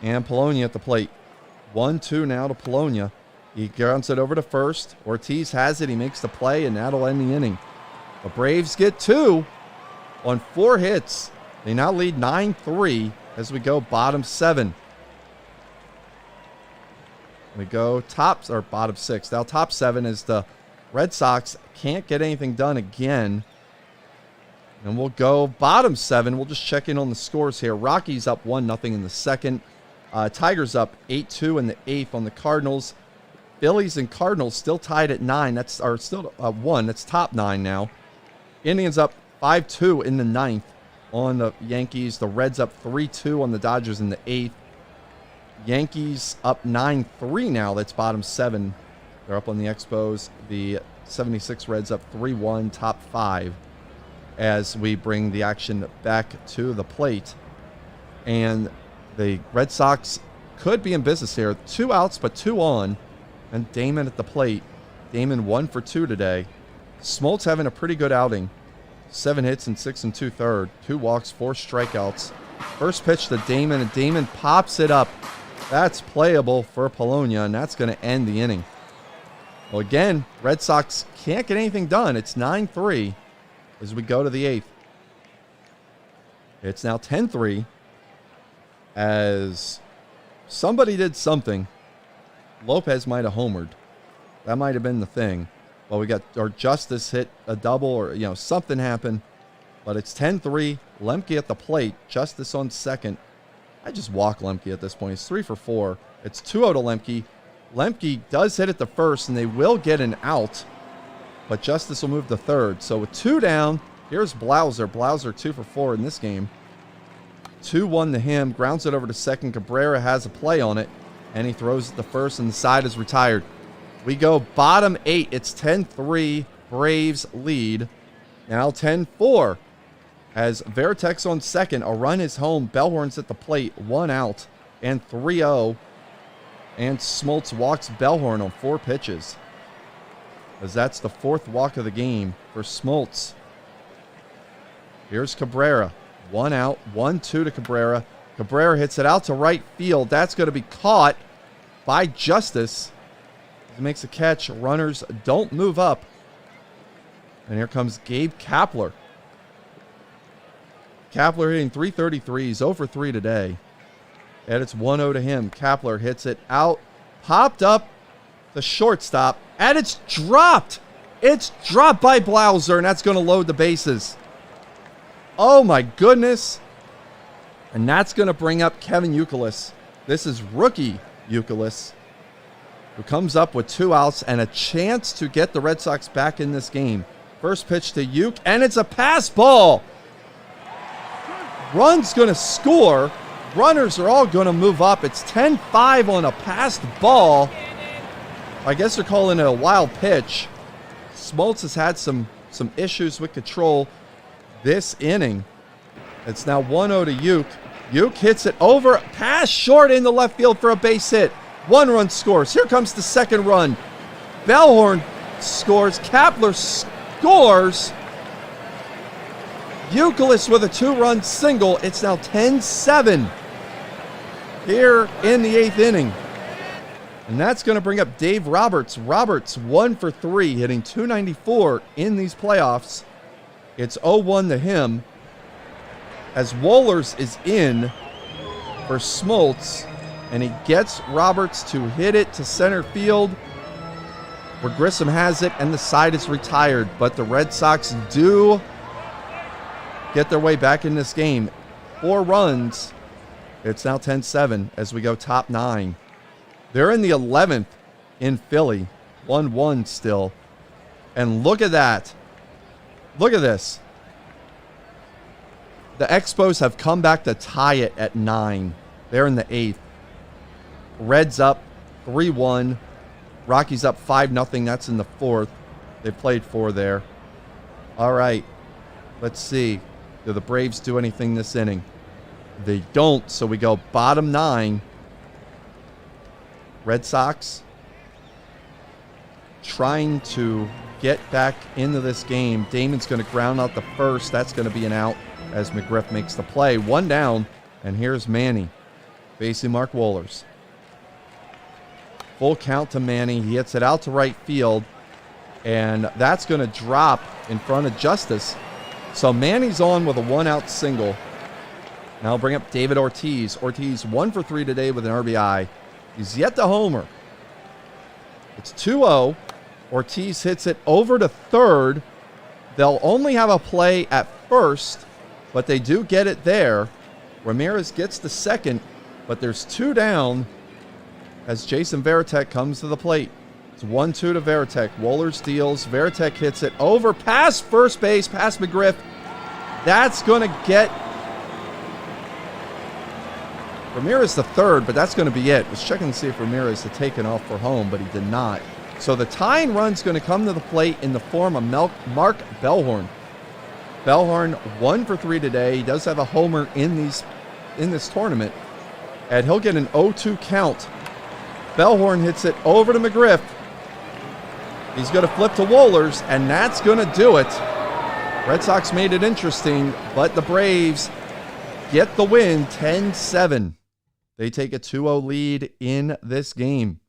And Polonia at the plate. 1-2 now to Polonia. He grounds it over to first. Ortiz has it. He makes the play, and that'll end the inning. The Braves get 2 on 4 hits. They now lead 9-3 as we go bottom 7. We go bottom 6. Now top 7 is the Red Sox can't get anything done again. And we'll go bottom 7. We'll just check in on the scores here. Rockies up 1-0 in the second. Tigers up 8-2 in the 8th on the Cardinals. Phillies and Cardinals still tied at 9. That's still 1. That's top 9 now. Indians up 5-2 in the 9th on the Yankees. The Reds up 3-2 on the Dodgers in the 8th. Yankees up 9-3 now. That's bottom 7. They're up on the Expos. The 76 Reds up 3-1, top 5, as we bring the action back to the plate. And the Red Sox could be in business here. 2 outs, but 2 on. And Damon at the plate. Damon 1 for 2 today. Smoltz having a pretty good outing. 7 hits and 6 2/3. 2 walks, 4 strikeouts. First pitch to Damon, and Damon pops it up. That's playable for Polonia, and that's going to end the inning. Well, again, Red Sox can't get anything done. It's 9-3 as we go to the 8th. It's now 10-3 as somebody did something. Lopez might have homered. That might have been the thing. Well, we got, or Justice hit a double, or, something happened. But it's 10-3. Lemke at the plate. Justice on second. I just walk Lemke at this point. He's 3 for 4. It's 2-0 to Lemke. Lemke does hit at the first, and they will get an out. But Justice will move to third. So with 2 down, here's Blauser. Blauser 2 for 4 in this game. 2-1 to him. Grounds it over to second. Cabrera has a play on it. And he throws it to first, and the side is retired. We go bottom 8. It's 10-3. Braves lead. Now 10-4. As Veritex on second. A run is home. Bellhorn's at the plate. 1 out. And 3-0. And Smoltz walks Bellhorn on 4 pitches. As that's the 4th walk of the game for Smoltz. Here's Cabrera. 1 out. 1-2 to Cabrera. Cabrera hits it out to right field. That's going to be caught by Justice. He makes a catch. Runners don't move up. And here comes Gabe Kapler. Kapler hitting .333. He's 0 for 3 today. And it's 1-0 to him. Kapler hits it out. Popped up the shortstop. And it's dropped. It's dropped by Blauser. And that's going to load the bases. Oh my goodness. And that's going to bring up Kevin Youkilis. This is rookie Youkilis, who comes up with 2 outs and a chance to get the Red Sox back in this game. First pitch to Uke, and it's a pass ball. Run's going to score. Runners are all going to move up. It's 10-5 on a passed ball. I guess they're calling it a wild pitch. Smoltz has had some issues with control this inning. It's now 1-0 to Uke. Uke hits it over, pass short in the left field for a base hit. 1 run scores. Here comes the second run. Bellhorn scores. Kapler scores. Youkilis with a 2-run single. It's now 10-7 here in the 8th inning. And that's going to bring up Dave Roberts. Roberts 1 for 3, hitting .294 in these playoffs. It's 0-1 to him. As Wohlers is in for Smoltz, and he gets Roberts to hit it to center field, where Grissom has it, and the side is retired. But the Red Sox do get their way back in this game. 4 runs. It's now 10-7 as we go top 9. They're in the 11th in Philly. 1-1 still. And look at that. Look at this. The Expos have come back to tie it at 9. They're in the 8th. Reds up 3-1. Rockies up 5-0. That's in the 4th. They played 4 there. All right. Let's see. Do the Braves do anything this inning? They don't, so we go bottom 9. Red Sox trying to get back into this game. Damon's going to ground out the first. That's going to be an out as McGriff makes the play. 1 down, and here's Manny facing Mark Wohlers. Full count to Manny. He hits it out to right field, and that's going to drop in front of Justice. So Manny's on with a 1-out single. Now I'll bring up David Ortiz. Ortiz 1 for 3 today with an RBI. He's yet to homer. It's 2-0. Ortiz hits it over to third. They'll only have a play at first, but they do get it there. Ramirez gets the second, but there's 2 down as Jason Varitek comes to the plate. It's 1-2 to Varitek. Wohler steals. Varitek hits it over past first base, past McGriff. That's going to get Ramirez the third, but that's going to be it. Was checking to see if Ramirez had taken off for home, but he did not. So the tying run's going to come to the plate in the form of Mark Bellhorn. Bellhorn 1 for 3 today. He does have a homer in this tournament, and he'll get an 0-2 count. Bellhorn hits it over to McGriff. He's going to flip to Wohlers, and that's going to do it. Red Sox made it interesting, but the Braves get the win 10-7. They take a 2-0 lead in this game.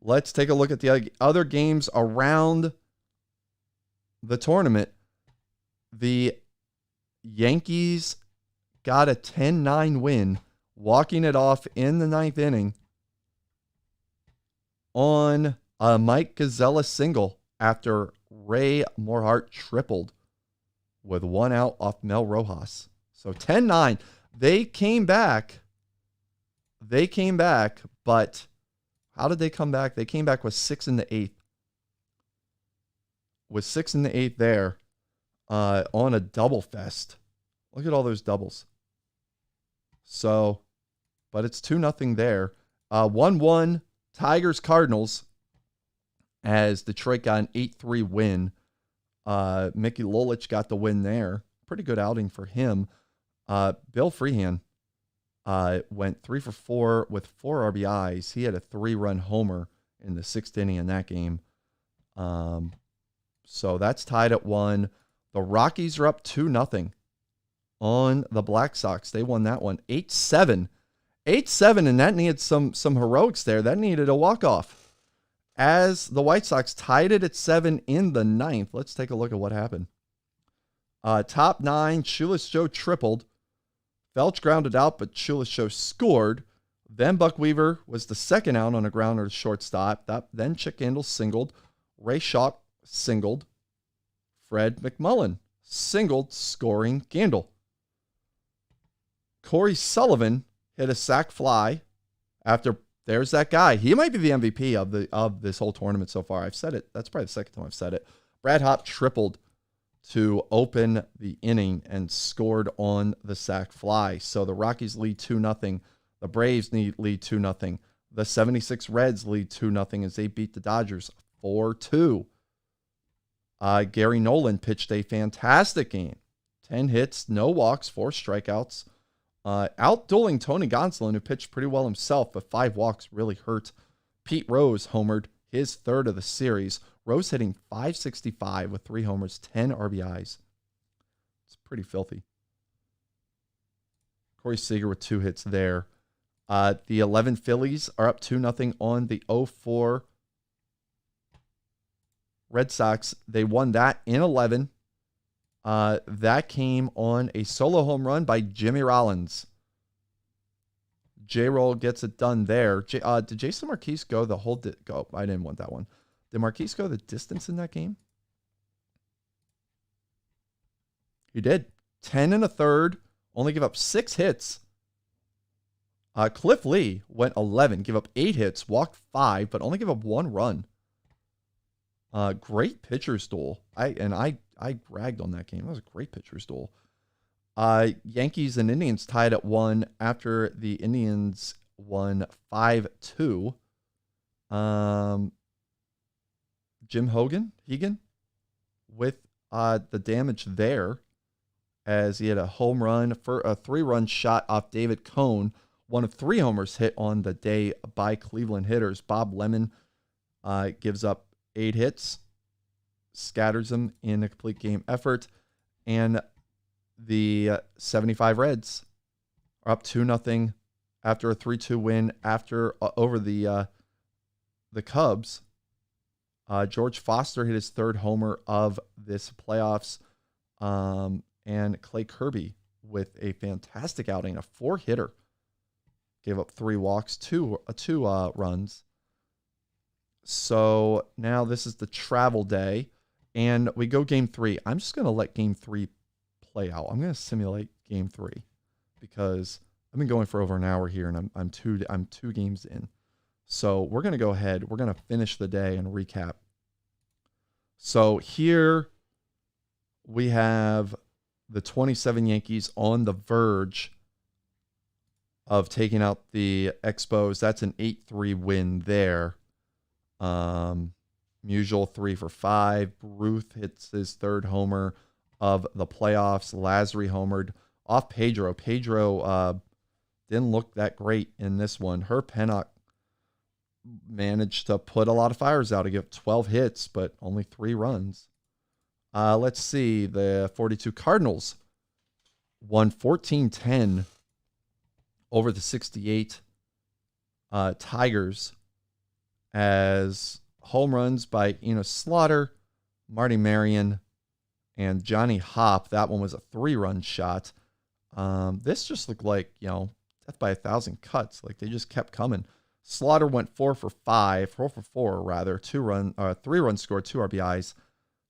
Let's take a look at the other games around the tournament. The Yankees got a 10-9 win, walking it off in the 9th inning on a Mike Gazzella single after Ray Morhart tripled with 1 out off Mel Rojas. So 10-9. They came back, but how did they come back? They came back with 6 in the 8th. With 6 in the 8th there on a double fest. Look at all those doubles. So, but it's 2-0 there. 1-1 Tigers Cardinals as Detroit got an 8-3 win. Mickey Lolich got the win there. Pretty good outing for him. Bill Freehan went 3 for 4 with 4 RBIs. He had a 3-run homer in the 6th inning in that game. So that's tied at 1. The Rockies are up 2-0 on the Black Sox. They won that one 8-7. 8-7, and that needed some heroics there. That needed a walk-off. As the White Sox tied it at 7 in the 9th. Let's take a look at what happened. Top 9, Shoeless Joe tripled. Felch grounded out, but Shoeless Joe scored. Then Buck Weaver was the second out on a grounder to shortstop. Then Chick Gandil singled. Ray Schalk singled. Fred McMullen singled, scoring Gandil. Corey Sullivan hit a sac fly after there's that guy. He might be the MVP of this whole tournament so far. I've said it. That's probably the second time I've said it. Brad Hopp tripled to open the inning and scored on the sac fly. So the Rockies lead 2-0. The Braves lead 2-0. The 76 Reds lead 2-0 as they beat the Dodgers 4-2. Gary Nolan pitched a fantastic game. 10 hits, no walks, 4 strikeouts. Outdueling Tony Gonsolin, who pitched pretty well himself, but 5 walks really hurt. Pete Rose homered his 3rd of the series. Rose hitting .565 with 3 homers, 10 RBIs. It's pretty filthy. Corey Seager with 2 hits there. The 11 Phillies are up 2-0 on the 0-4 Red Sox. They won that in 11. That came on a solo home run by Jimmy Rollins. J-Roll gets it done there. Did Jason Marquise go the whole... go? I didn't want that one. Did Marquise go the distance in that game? He did. 10 1/3. Only give up 6 hits. Cliff Lee went 11. Give up 8 hits. Walked 5, but only give up 1 run. Great pitcher's duel. I bragged on that game. That was a great pitcher's duel. Yankees and Indians tied at 1 after the Indians won 5-2. Jim Hegan with the damage there as he had a home run for a 3-run shot off David Cone. One of 3 homers hit on the day by Cleveland hitters. Bob Lemon gives up 8 hits, scatters them in a complete game effort, and the 75 Reds are up 2-0 after a 3-2 win over the Cubs. George Foster hit his third homer of this playoffs. And Clay Kirby with a fantastic outing, a 4-hitter. Gave up 3 walks, two runs. So now this is the travel day, and we go game 3. I'm just going to let game 3 play out. I'm going to simulate game 3 because I've been going for over an hour here, and I'm two games in. So we're going to go ahead. We're going to finish the day and recap. So here we have the 27 Yankees on the verge of taking out the Expos. That's an 8-3 win there. Musial 3 for 5. Ruth hits his third homer of the playoffs. Lazary homered off Pedro. Pedro didn't look that great in this one. Herb Pennock managed to put a lot of fires out to give 12 hits, but only 3 runs. Let's see. The 42 Cardinals won 14-10 over the 68 Tigers, as home runs by Enos Slaughter, Marty Marion, and Johnny Hopp. That one was a 3-run shot. This just looked like, death by 1,000 cuts. Like they just kept coming. Slaughter went 4 for 4 rather. 3-run score, 2 RBIs.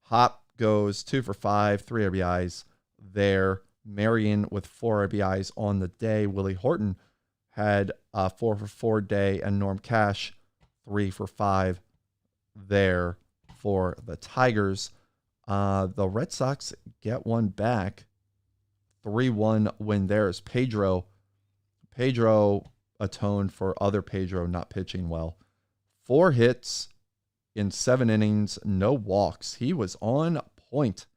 Hopp goes 2 for 5, 3 RBIs there. Marion with 4 RBIs on the day. Willie Horton had a 4 for 4 day, and Norm Cash 3 for 5 there for the Tigers. The Red Sox get one back. 3-1 win there as Pedro atoned for other Pedro not pitching well. 4 hits in 7 innings, no walks. He was on point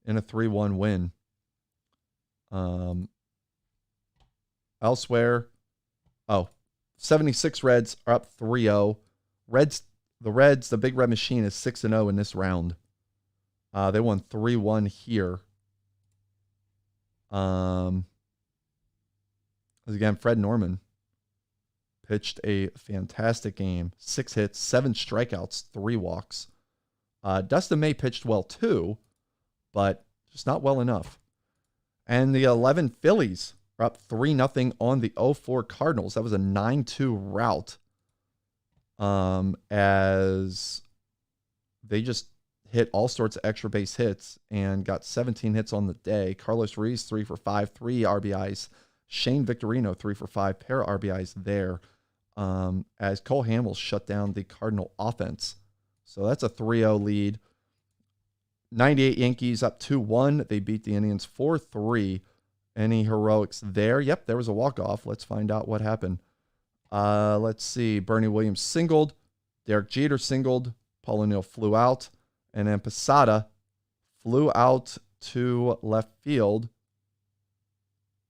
in a 3-1 win. Elsewhere, 76 Reds are up 3-0. The Big Red Machine is 6-0 in this round. They won 3-1 here. Again, Fred Norman pitched a fantastic game. 6 hits, 7 strikeouts, 3 walks. Dustin May pitched well too, but just not well enough. And the 11 Phillies are up 3-0 on the 0-4 Cardinals. That was a 9-2 rout. As they just hit all sorts of extra base hits and got 17 hits on the day. Carlos Ruiz, 3 for 5, 3 RBIs. Shane Victorino, 3 for 5, pair of RBIs there. As Cole Hamels shut down the Cardinal offense. So that's a 3-0 lead. 98 Yankees up 2-1. They beat the Indians 4-3. Any heroics there? Yep, there was a walk-off. Let's find out what happened. Let's see. Bernie Williams singled. Derek Jeter singled. Paul O'Neill flew out. And then Posada flew out to left field.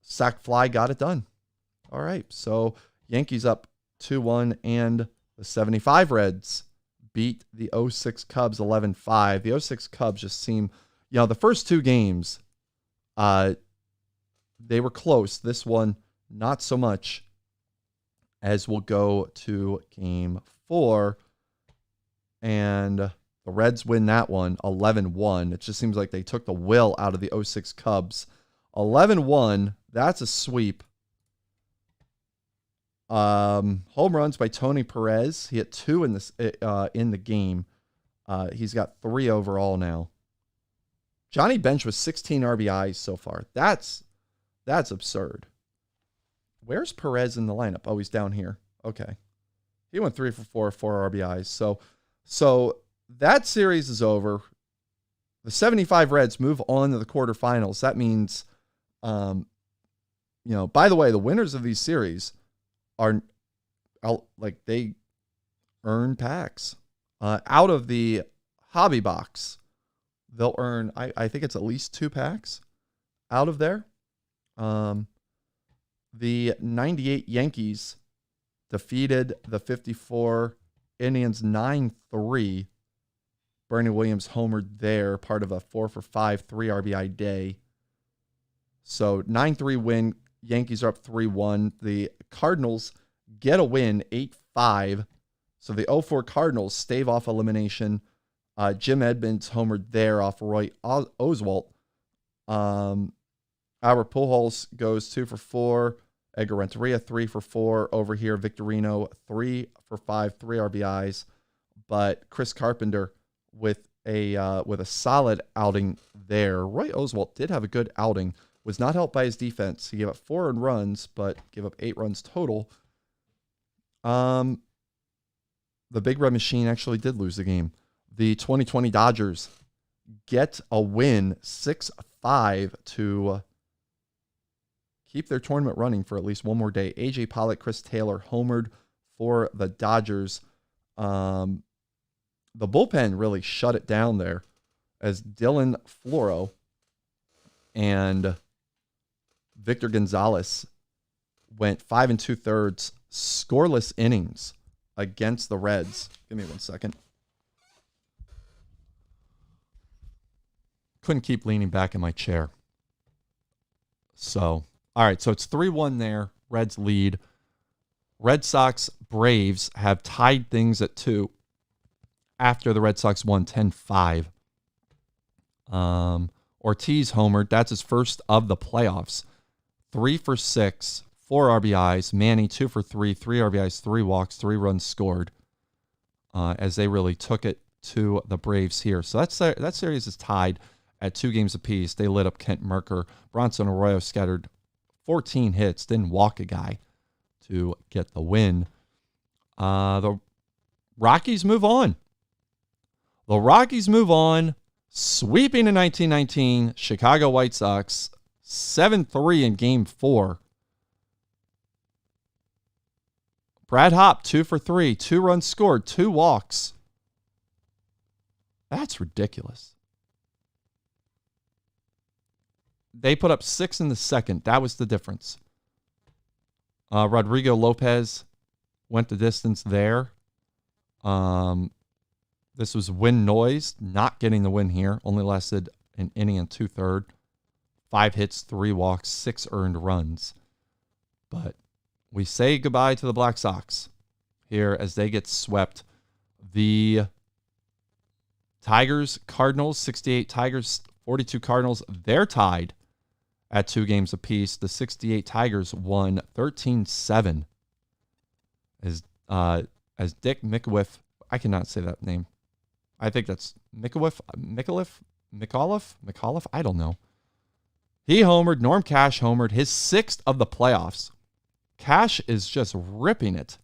Sac fly got it done. All right, so Yankees up 2-1, and the 75 Reds beat the 06 Cubs 11-5. The 06 Cubs just seem, the first 2 games, they were close. This one, not so much, as we'll go to game 4. And the Reds win that one 11-1. It just seems like they took the will out of the 06 Cubs. 11-1, that's a sweep. Home runs by Tony Perez. He hit 2 in the game. He's got 3 overall now. Johnny Bench with 16 RBIs so far. That's absurd. Where's Perez in the lineup? Oh, he's down here. Okay. He went 3 for 4 RBIs. So that series is over. The 75 Reds move on to the quarterfinals. That means, by the way, the winners of these series are they earn packs out of the hobby box. They'll earn, I think it's at least 2 packs out of there. The 98 Yankees defeated the 54 Indians 9-3. Bernie Williams homered there, part of a 4 for 5, 3 RBI day. So 9-3 win. Yankees are up 3-1. The Cardinals get a win 8-5. So the 0-4 Cardinals stave off elimination. Jim Edmonds homered there off Roy Oswalt. Albert Pujols goes 2 for 4. Edgar Renteria 3 for 4. Over here, Victorino 3 for 5, 3 RBIs. But Chris Carpenter with a solid outing there. Roy Oswalt did have a good outing. Was not helped by his defense. He gave up 4 earned runs, but gave up 8 runs total. The Big Red Machine actually did lose the game. The 2020 Dodgers get a win 6-5 to keep their tournament running for at least one more day. A.J. Pollock, Chris Taylor homered for the Dodgers. The bullpen really shut it down there as Dylan Floro and Victor Gonzalez went 5 2/3 scoreless innings against the Reds. Give me 1 second. Couldn't keep leaning back in my chair. So, all right. So it's 3-1 there. Reds lead. Red Sox Braves have tied things at 2 after the Red Sox won 10-5. Ortiz homered. That's his first of the playoffs. 3 for 6, 4 RBIs. Manny 2 for 3, 3 RBIs, 3 walks, 3 runs scored. As they really took it to the Braves here. So that series is tied at 2 games apiece. They lit up Kent Mercker. Bronson Arroyo scattered 14 hits, didn't walk a guy to get the win. The Rockies move on. Sweeping in 1919, Chicago White Sox, 7-3 in Game 4. Brad Hopp, 2 for 3, 2 runs scored, 2 walks. That's ridiculous. They put up 6 in the second. That was the difference. Rodrigo Lopez went the distance there. This was win noise, not getting the win here. Only lasted an inning and 2/3. 5 hits, 3 walks, 6 earned runs. But we say goodbye to the Black Sox here as they get swept. The Tigers, Cardinals, 68 Tigers, 42 Cardinals. They're tied at 2 games apiece. The 68 Tigers won 13-7. As Dick Micallef, I cannot say that name. I think that's Micallef. I don't know. He homered. Norm Cash homered. His 6th of the playoffs. Cash is just ripping it.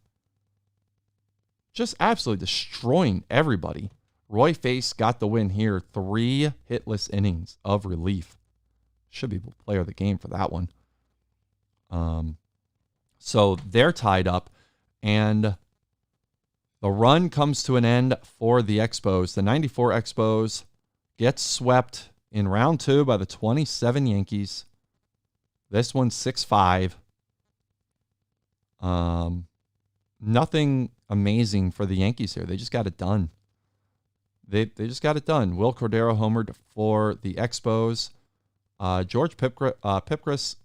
Just absolutely destroying everybody. Roy Face got the win here. 3 hitless innings of relief. Should be player of the game for that one. So they're tied up. And the run comes to an end for the Expos. The 94 Expos get swept in round 2 by the 27 Yankees. This one's 6-5. Nothing amazing for the Yankees here. They just got it done. They just got it done. Will Cordero homered for the Expos. George Pipgras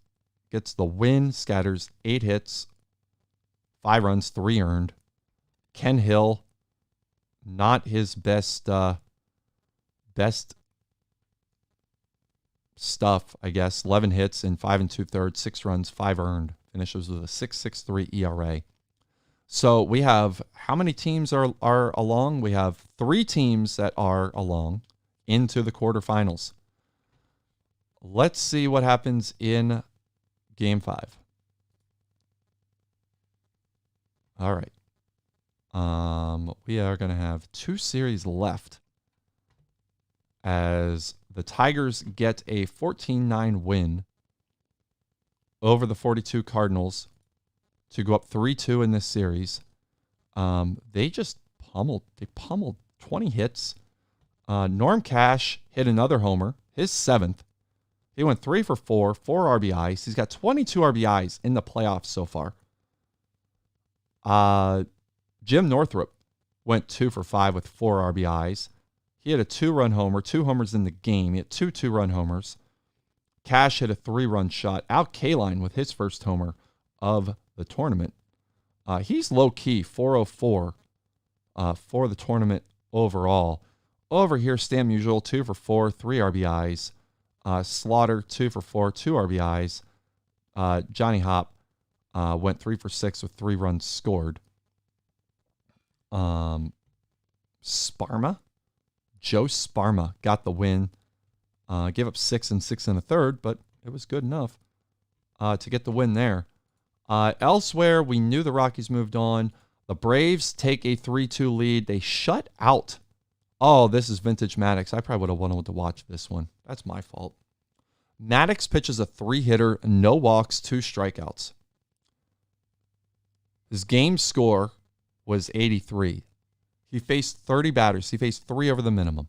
gets the win, scatters 8 hits, 5 runs, 3 earned. Ken Hill, not his best stuff, I guess. 11 hits in 5 2/3, 6 runs, 5 earned. Finishes with a 6.63 ERA. So we have, how many teams are along? We have 3 teams that are along into the quarterfinals. Let's see what happens in Game 5. All right. We are going to have 2 series left as the Tigers get a 14-9 win over the 42 Cardinals to go up 3-2 in this series. They just pummeled 20 hits. Norm Cash hit another homer, his 7th. He went 3 for 4, 4 RBIs. He's got 22 RBIs in the playoffs so far. Jim Northrup went 2 for 5 with 4 RBIs. He had a 2-run homer, 2 homers in the game. He had 2 2-run homers. Cash hit a 3-run shot. Al Kaline with his first homer of the tournament. He's low-key, 404 for the tournament overall. Over here, Stan Musial, 2 for 4, 3 RBIs. Slaughter, 2 for 4, 2 RBIs. Johnny Hop went 3 for 6 with 3 runs scored. Sparma, Joe Sparma got the win. Gave up 6 and 6 1/3, but it was good enough to get the win there. Elsewhere, we knew the Rockies moved on. The Braves take a 3-2 lead. They shut out. Oh, this is vintage Maddox. I probably would have wanted to watch this one. That's my fault. Maddox pitches a 3-hitter, no walks, 2 strikeouts. His game score was 83. He faced 30 batters. He faced 3 over the minimum.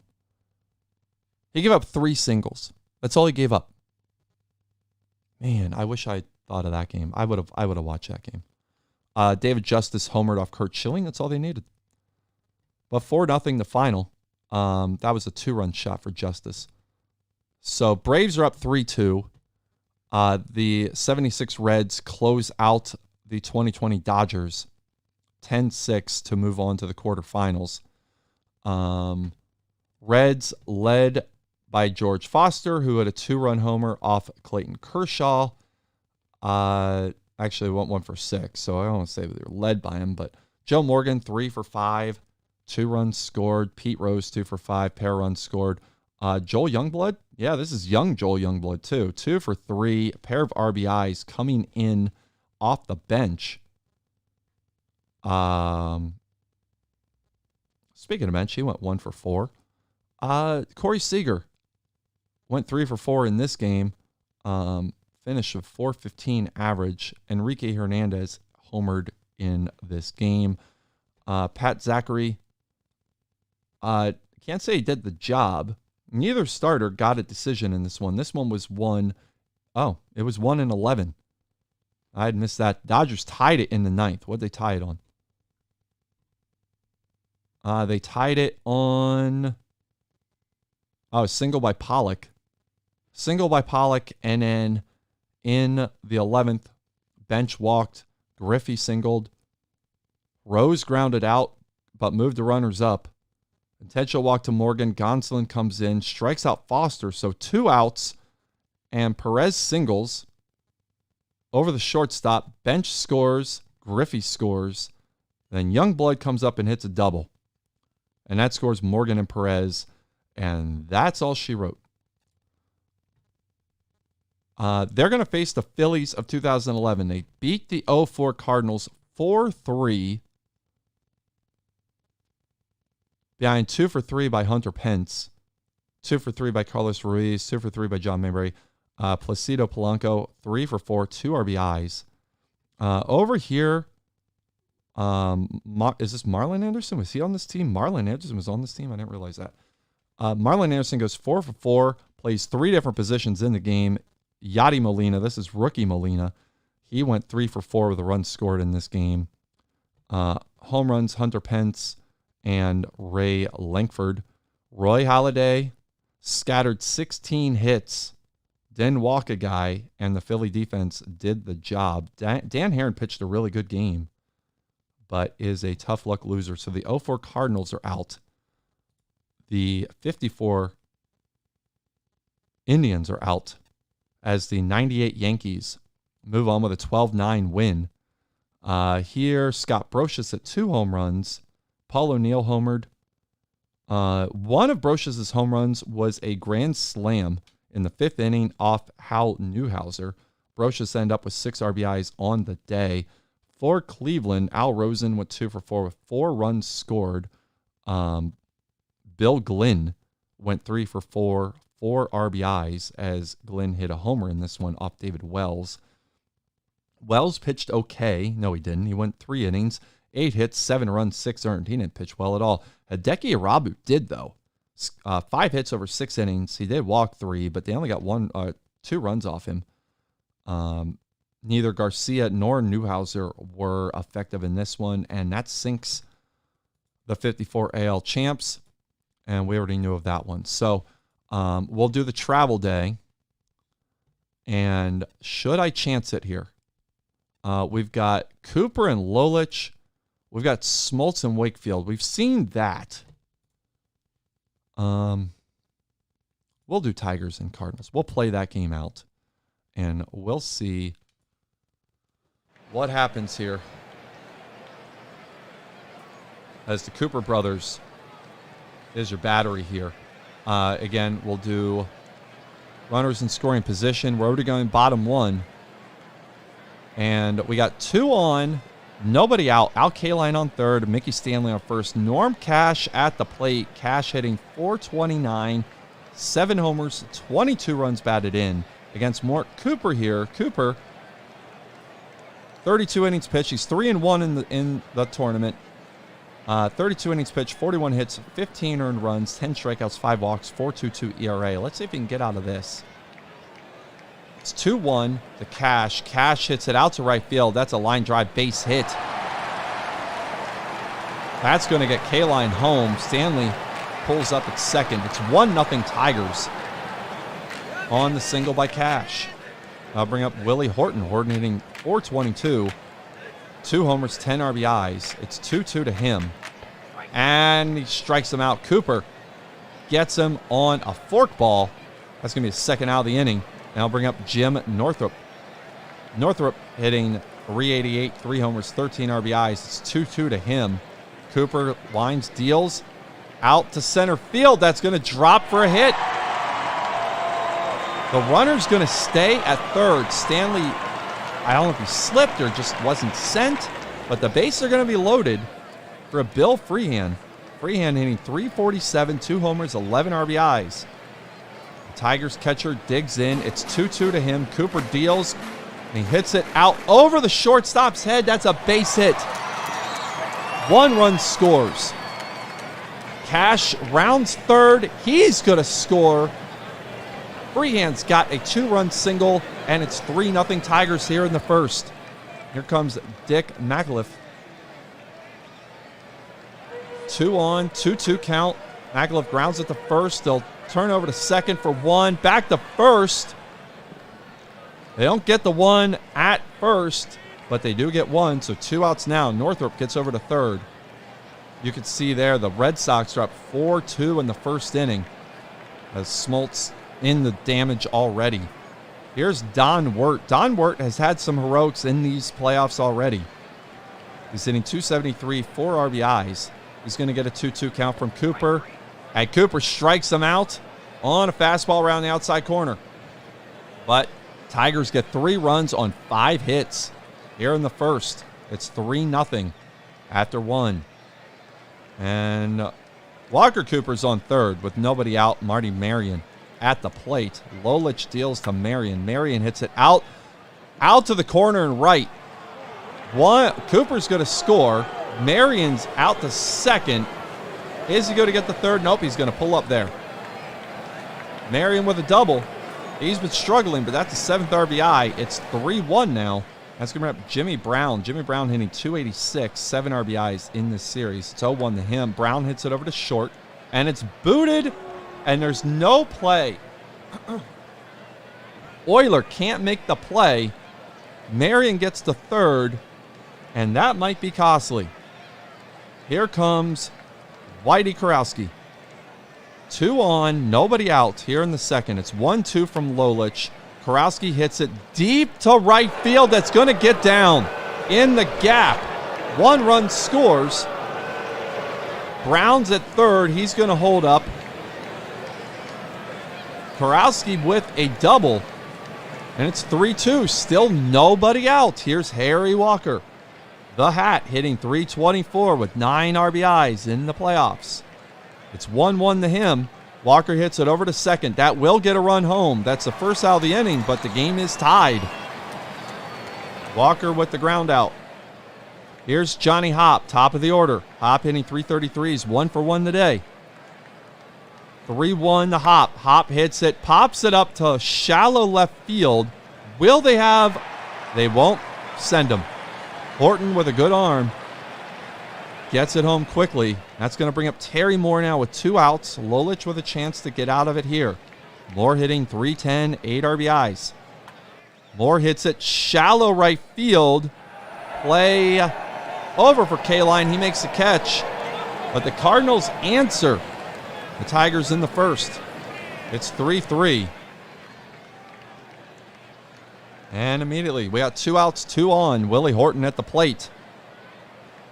He gave up 3 singles. That's all he gave up. Man, I wish I thought of that game. I would have watched that game. David Justice homered off Kurt Schilling. That's all they needed. But 4-0 the final. That was a 2-run shot for Justice. So Braves are up 3-2. The 76 Reds close out the 2020 Dodgers 10-6 to move on to the quarterfinals. Reds led by George Foster, who had a 2-run homer off Clayton Kershaw. Actually went 1 for 6, so I don't want to say they were led by him, but Joe Morgan, 3 for 5, 2 runs scored. Pete Rose, 2 for 5, pair runs scored. Joel Youngblood, yeah, this is young Joel Youngblood too. 2 for 3, a pair of RBIs coming in off the bench. Speaking of bench, he went 1 for 4. Corey Seager went 3 for 4 in this game. Finish of 415 average. Enrique Hernandez homered in this game. Pat Zachary, can't say he did the job. Neither starter got a decision in this one. This one was 1. Oh, it was 1-11. I had missed that. Dodgers tied it in the 9th. What did they tie it on? They tied it on a single by Pollock. And then in the 11th, bench walked. Griffey singled. Rose grounded out, but moved the runners up. Intentional walk to Morgan. Gonsolin comes in, strikes out Foster. So 2 outs, and Perez singles over the shortstop. Bench scores. Griffey scores. Then Youngblood comes up and hits a double. And that scores Morgan and Perez. And that's all she wrote. They're going to face the Phillies of 2011. They beat the 0-4 Cardinals 4-3. Behind 2 for 3 by Hunter Pence. 2 for 3 by Carlos Ruiz. 2 for 3 by John Mabry. Placido Polanco, 3 for 4, 2 RBIs. Over here, is this Marlon Anderson? Was he on this team? Marlon Anderson was on this team? I didn't realize that. Marlon Anderson goes 4 for 4, plays 3 different positions in the game. Yadi Molina, this is rookie Molina. He went 3 for 4 with a run scored in this game. Home runs, Hunter Pence and Ray Langford. Roy Halladay scattered 16 hits, didn't walk a guy, and the Philly defense did the job. Dan Herron pitched a really good game, but is a tough luck loser. So the 0-4 Cardinals are out. The 54 Indians are out as the 98 Yankees move on with a 12-9 win. Here, Scott Brocious at 2 home runs. Paul O'Neill homered. One of Brocious' home runs was a grand slam in the 5th inning off Hal Newhouser. Brocious ended up with 6 RBIs on the day. For Cleveland, Al Rosen went 2 for 4 with 4 runs scored. Bill Glynn went 3 for 4, 4 RBIs as Glynn hit a homer in this one off David Wells. Wells pitched okay. No, he didn't. He went 3 innings, 8 hits, 7 runs, 6 earned. He didn't pitch well at all. Hideki Irabu did, though. 5 hits over 6 innings. He did walk 3, but they only got 2 runs off him. Neither Garcia nor Newhouser were effective in this one, and that sinks the 54 AL champs, and we already knew of that one. So we'll do the travel day And should I chance it here? We've got Cooper and Lolich. We've got Smoltz and Wakefield. We've seen that. We'll do Tigers and Cardinals. We'll play that game out. And we'll see what happens here. As the Cooper brothers is your battery here. Again, we'll do runners in scoring position. We're already going bottom one. And we got 2 on, nobody out. Al Kaline on third, Mickey Stanley on first. Norm Cash at the plate. Cash hitting .429, 7 homers, 22 runs batted in against Mort Cooper here. Cooper, 32 innings pitched. He's 3-1 in the tournament. 32 innings pitched, 41 hits, 15 earned runs, 10 strikeouts, 5 walks, 4.22 ERA. Let's see if he can get out of this. It's 2-1 to Cash. Cash hits it out to right field. That's a line drive base hit. That's going to get Kaline home. Stanley pulls up at second. It's 1-0 Tigers on the single by Cash. I'll bring up Willie Horton. Horton hitting .422. 2 homers, 10 RBIs. It's 2-2 to him. And he strikes him out. Cooper gets him on a forkball. That's going to be his second out of the inning. And I'll bring up Jim Northrup. Northrup hitting .388, 3 homers, 13 RBIs. It's 2-2 to him. Cooper lines, deals out to center field. That's going to drop for a hit. The runner's going to stay at third. Stanley, I don't know if he slipped or just wasn't sent, but the bases are going to be loaded for a Bill Freehan. Freehan hitting .347, 2 homers, 11 RBIs. The Tigers catcher digs in. It's 2-2 to him. Cooper deals, and he hits it out over the shortstop's head. That's a base hit. 1 run scores. Cash rounds third. He's going to score. Freehan's got a 2-run single, and it's 3-0 Tigers here in the first. Here comes Dick McAuliffe. 2 on, 2-2 count. McAuliffe grounds at the first. They'll turn over to second for 1. Back to first. They don't get the 1 at first, but they do get 1, so 2 outs now. Northrup gets over to third. You can see there the Red Sox are up 4-2 in the first inning as Smoltz in the damage already. Here's Don Wirt. Don Wirt has had some heroics in these playoffs already. He's hitting .273, 4 RBIs. He's going to get a 2-2 count from Cooper. And Cooper strikes him out on a fastball around the outside corner. But Tigers get 3 runs on 5 hits here in the first. It's 3-0 after 1. And Walker Cooper's on third with nobody out. Marty Marion at the plate. Lolich deals to Marion. Marion hits it out to the corner and right. Cooper's going to score. Marion's out to second. Is he going to get the third? Nope, he's going to pull up there. Marion with a double. He's been struggling, but that's the 7th RBI. It's 3-1 now. That's going to bring up Jimmy Brown. Jimmy Brown hitting .286, 7 RBIs in this series. It's 0-1 to him. Brown hits it over to short, and it's booted, and there's no play. Euler can't make the play. Marion gets the third, and that might be costly. Here comes Whitey Kurowski. 2 on, nobody out here in the second. It's 1-2 from Lolich. Kurowski hits it deep to right field. That's going to get down in the gap. 1 run scores. Brown's at third. He's going to hold up. Kurowski with a double. And it's 3-2. Still nobody out. Here's Harry Walker. The Hat hitting .324 with 9 RBIs in the playoffs. It's 1-1 to him. Walker hits it over to second. That will get a run home. That's the first out of the inning, but the game is tied. Walker with the ground out. Here's Johnny Hopp, top of the order. Hopp hitting .333. He's 1 for 1 today. 3-1 to Hopp. Hopp hits it, pops it up to shallow left field. Will they have? They won't send him. Horton with a good arm. Gets it home quickly. That's going to bring up Terry Moore now with 2 outs. Lolich with a chance to get out of it here. Moore hitting .310, 8 RBIs. Moore hits it shallow right field. Play over for K-Line. He makes the catch. But the Cardinals answer. The Tigers in the first. It's 3-3. And immediately, we got 2 outs, 2 on. Willie Horton at the plate.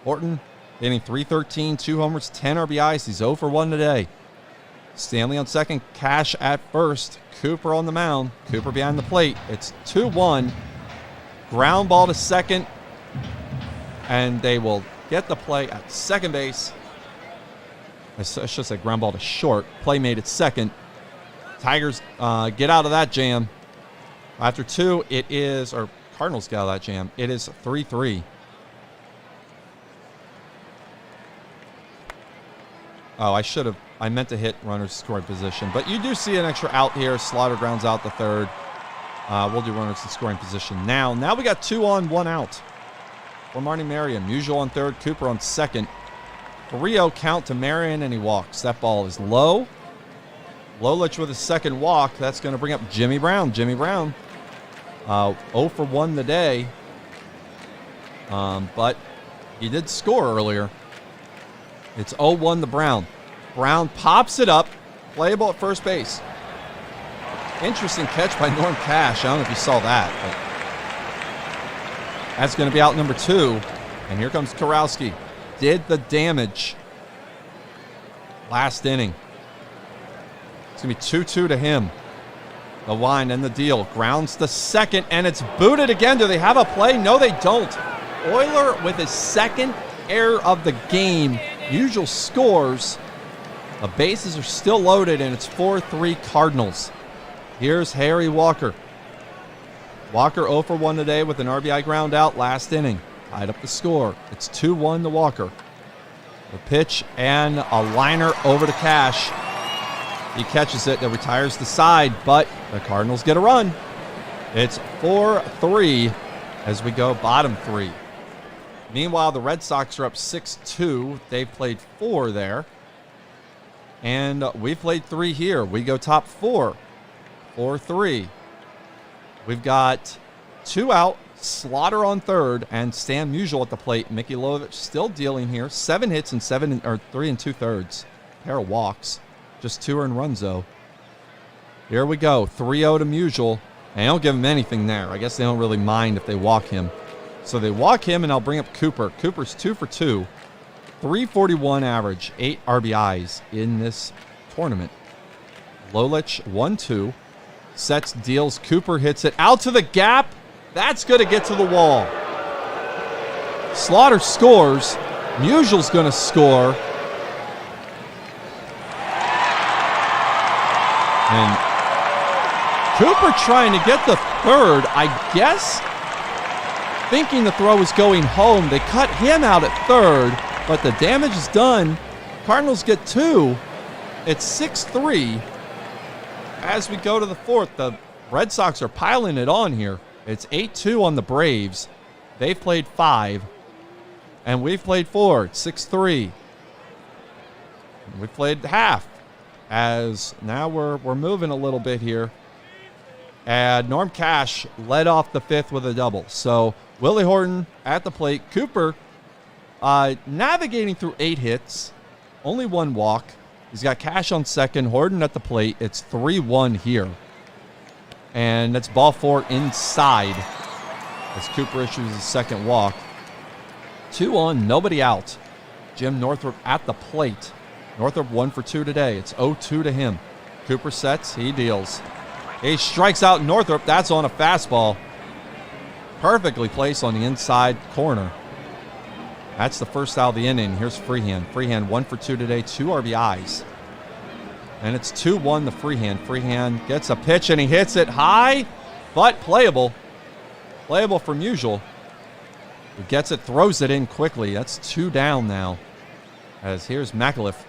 Horton hitting .313, 2 homers, 10 RBIs. He's 0 for 1 today. Stanley on second, Cash at first. Cooper on the mound. Cooper behind the plate. It's 2-1. Ground ball to second. And they will get the play at second base. I should say ground ball to short. Play made at second. Tigers get out of that jam. After 2, it is, or Cardinals get out of that jam. It is 3-3. Oh, I meant to hit runners scoring position. But you do see an extra out here. Slaughter grounds out the third. We'll do runners in scoring position now. Now we got 2 on, 1 out. For Marty Marion. Musial on third, Cooper on second. 3-0 count to Marion, and he walks. That ball is low. Lolich with a second walk. That's going to bring up Jimmy Brown. Jimmy Brown, 0 for 1 today. But he did score earlier. It's 0-1 to Brown. Brown pops it up. Playable at first base. Interesting catch by Norm Cash. I don't know if you saw that. But that's going to be out number 2. And here comes Kurowski. Did the damage last inning. It's going to be 2-2 to him. The wind and the deal. Grounds to second, and it's booted again. Do they have a play? No, they don't. Euler with his second error of the game. Usual scores. The bases are still loaded, and it's 4-3 Cardinals. Here's Harry Walker. Walker 0 for 1 today with an RBI ground out last inning. Tied up the score. It's 2-1 to Walker. The pitch and a liner over to Cash. He catches it. That retires the side, but the Cardinals get a run. It's 4-3 as we go bottom 3. Meanwhile, the Red Sox are up 6-2. They've played 4 there. And we've played 3 here. We go top 4. 4-3. We've got 2 out. Slaughter on third, and Stan Musial at the plate. Mickey Lovich still dealing here. 7 hits and 3 2/3. Pair of walks. Just 2 earned runs, though. Here we go. 3-0 to Musial. And they don't give him anything there. I guess they don't really mind if they walk him. So they walk him, and I'll bring up Cooper. Cooper's 2 for 2. 341 average. 8 RBIs in this tournament. Lolich, 1-2. Sets, deals. Cooper hits it out to the gap. That's going to get to the wall. Slaughter scores. Musial's going to score. And Cooper trying to get the third, I guess, thinking the throw was going home. They cut him out at third, but the damage is done. Cardinals get 2. It's 6-3. As we go to the fourth, the Red Sox are piling it on here. It's 8-2 on the Braves. They've played 5, and we've played 4. It's 6-3. We've played half, as now we're moving a little bit here. And Norm Cash led off the 5th with a double. So Willie Horton at the plate. Cooper navigating through 8 hits, only 1 walk. He's got Cash on second, Horton at the plate. It's 3-1 here. And that's ball 4 inside as Cooper issues his second walk. 2 on, nobody out. Jim Northrup at the plate. Northrup 1 for 2 today. It's 0-2 to him. Cooper sets, he deals. He strikes out Northrup. That's on a fastball. Perfectly placed on the inside corner. That's the first out of the inning. Here's Freehan. Freehan 1 for 2 today, 2 RBIs. And it's 2-1 to Freehan. Freehan gets a pitch, and he hits it high, but playable. Playable from Musial. He gets it, throws it in quickly. That's 2 down now. As here's McAuliffe.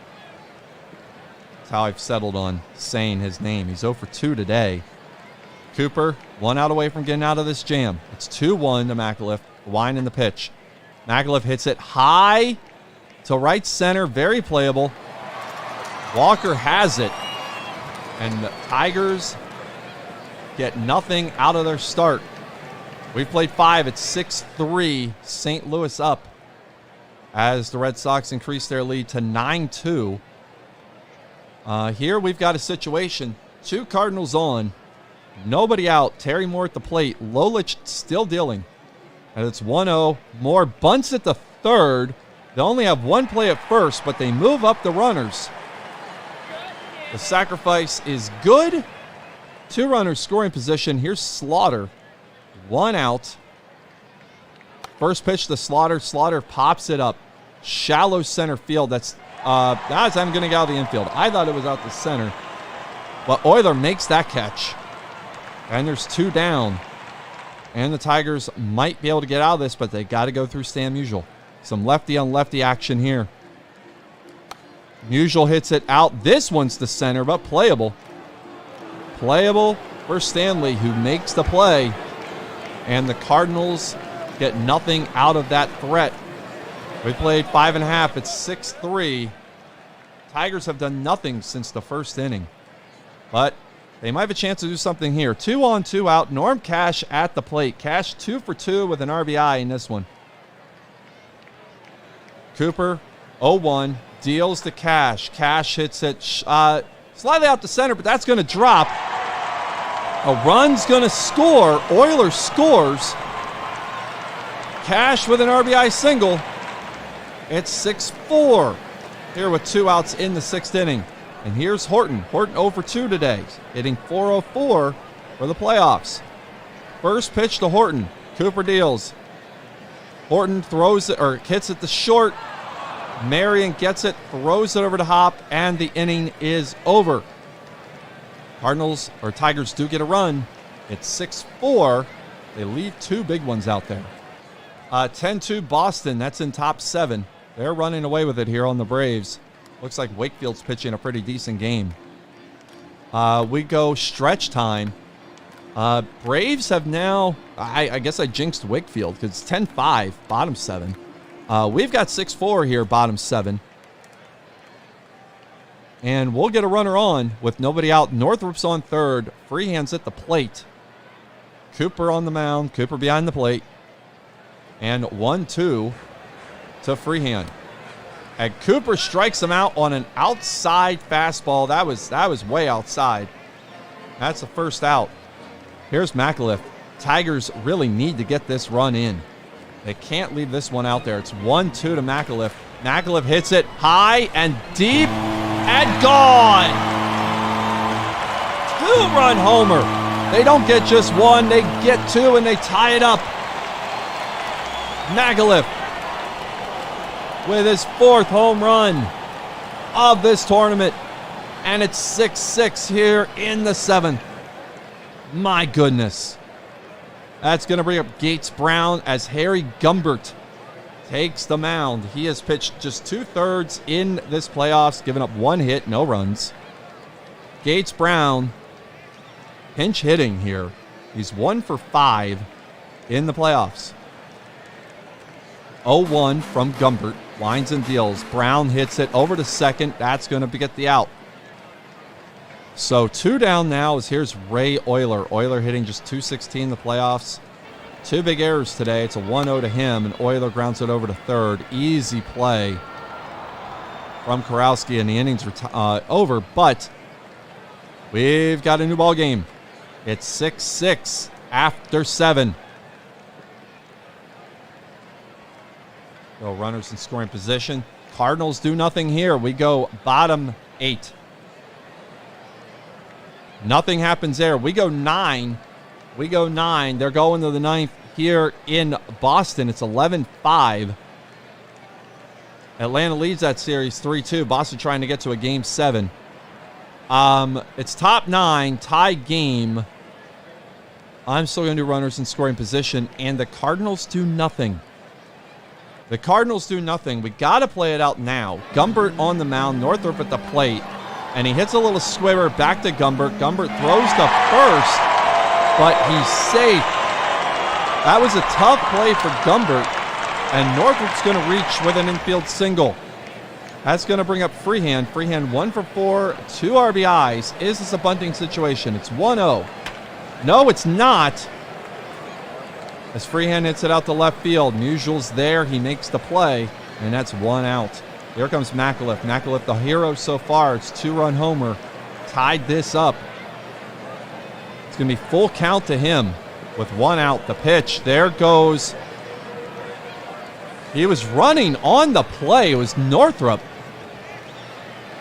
That's how I've settled on saying his name. He's 0 for 2 today. Cooper, 1 out away from getting out of this jam. It's 2-1 to McAuliffe. Wind in the pitch. McAuliffe hits it high to right center. Very playable. Walker has it. And the Tigers get nothing out of their start. We've played 5. It's 6-3. St. Louis up as the Red Sox increase their lead to 9-2. Here we've got a situation. 2 Cardinals on. Nobody out. Terry Moore at the plate. Lolich still dealing. And it's 1-0. Moore bunts at the third. They only have 1 play at first, but they move up the runners. The sacrifice is good. 2 runners scoring position. Here's Slaughter. 1 out. First pitch to Slaughter. Slaughter pops it up. Shallow center field. That's I'm going to get out of the infield. I thought it was out the center. But Euler makes that catch. And there's 2 down. And the Tigers might be able to get out of this, but they got to go through Stan Musial. Some lefty on lefty action here. Musial hits it out. This one's the center, but playable. Playable for Stanley, who makes the play. And the Cardinals get nothing out of that threat. We played 5.5. It's 6-3. Tigers have done nothing since the first inning. But they might have a chance to do something here. 2 on, 2 out. Norm Cash at the plate. Cash 2 for 2 with an RBI in this one. Cooper, 0-1. Deals to Cash. Cash hits it slightly out the center, but that's going to drop. A run's going to score. Oilers scores. Cash with an RBI single. It's 6-4 here with 2 outs in the 6th inning. And here's Horton. Horton 0 for 2 today, hitting .404 for the playoffs. First pitch to Horton. Cooper deals. Horton throws it, or hits it to short. Marion gets it, throws it over to Hop, and the inning is over. Tigers do get a run. It's 6-4. They leave 2 big ones out there. 10-2 Boston. That's in top 7. They're running away with it here on the Braves. Looks like Wakefield's pitching a pretty decent game. We go stretch time. Braves have now, I guess I jinxed Wakefield because it's 10-5, bottom 7. We've got 6-4 here, bottom 7. And we'll get a runner on with nobody out. Northrop's on third. Freehand's at the plate. Cooper on the mound. Cooper behind the plate. And 1-2 to Freehand. And Cooper strikes him out on an outside fastball. That was way outside. That's the first out. Here's McAuliffe. Tigers really need to get this run in. They can't leave this one out there. It's 1-2 to McAuliffe. McAuliffe hits it high and deep and gone. 2-run homer. They don't get just 1. They get 2 and they tie it up. McAuliffe with his 4th home run of this tournament. And it's 6-6 here in the 7th. My goodness. That's going to bring up Gates Brown as Harry Gumbert takes the mound. He has pitched just 2/3 in this playoffs, giving up 1 hit, no runs. Gates Brown, pinch hitting here. He's 1 for 5 in the playoffs. 0-1 from Gumbert. Winds and deals. Brown hits it over to second. That's going to get the out. So 2 down now as here's Ray Euler. Euler hitting just .216 in the playoffs. 2 big errors today. It's a 1-0 to him, and Euler grounds it over to third. Easy play from Karowski, and the innings are over, but we've got a new ball game. It's 6-6 after 7. So runners in scoring position. Cardinals do nothing here. We go bottom 8. Nothing happens there. We go 9. They're going to the 9th here in Boston. It's 11-5. Atlanta leads that series 3-2. Boston trying to get to a game 7. It's top 9, tie game. I'm still going to do runners in scoring position, and the Cardinals do nothing. We got to play it out now. Gumbert on the mound, Northrop at the plate, and he hits a little squibber back to Gumbert. Gumbert throws to first, but he's safe. That was a tough play for Gumbert, and Northrop's going to reach with an infield single. That's going to bring up Freehand. Freehand 1 for 4, 2 RBIs. Is this a bunting situation? It's 1-0. No, it's not. As Freehan hits it out to left field, Musial's there. He makes the play, and that's 1 out. Here comes McAuliffe. McAuliffe, the hero so far. It's 2-run homer. Tied this up. It's going to be full count to him with 1 out. The pitch. There goes. He was running on the play. It was Northrup.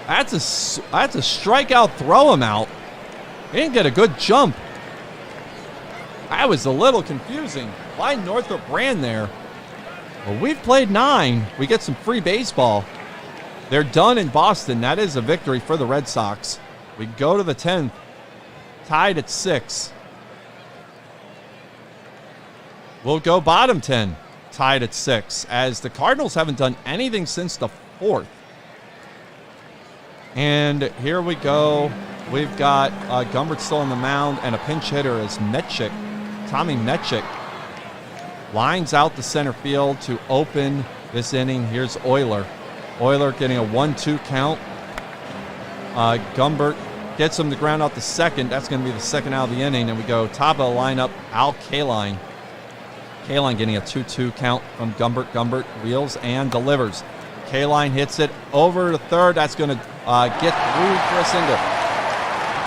That's a strikeout. Throw him out. He didn't get a good jump. That was a little confusing. Why Northrop ran there? Well, we've played 9. We get some free baseball. They're done in Boston. That is a victory for the Red Sox. We go to the 10th. Tied at 6. We'll go bottom 10. Tied at 6. As the Cardinals haven't done anything since the 4th. And here we go. We've got Gumbert still on the mound and a pinch hitter is Metchik. Tommy Metchik lines out the center field to open this inning. Here's Euler. Euler getting a 1-2 count. Gumbert gets him to ground out the second. That's going to be the second out of the inning. And we go top of the lineup, Al Kaline. Kaline getting a 2-2 count from Gumbert. Gumbert wheels and delivers. Kaline hits it over to third. That's going to get through for a single.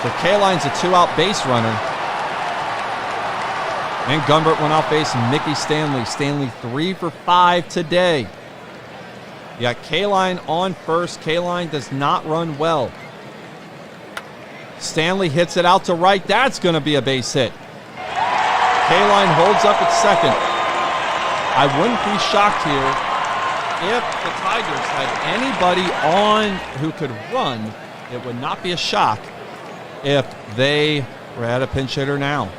So Kaline's a 2-out base runner. And Gumbert went off base. Mickey Stanley. Stanley 3 for 5 today. You got Kaline on first. Kaline does not run well. Stanley hits it out to right. That's going to be a base hit. Kaline holds up at second. I wouldn't be shocked here if the Tigers had anybody on who could run. It would not be a shock if they were at a pinch hitter now.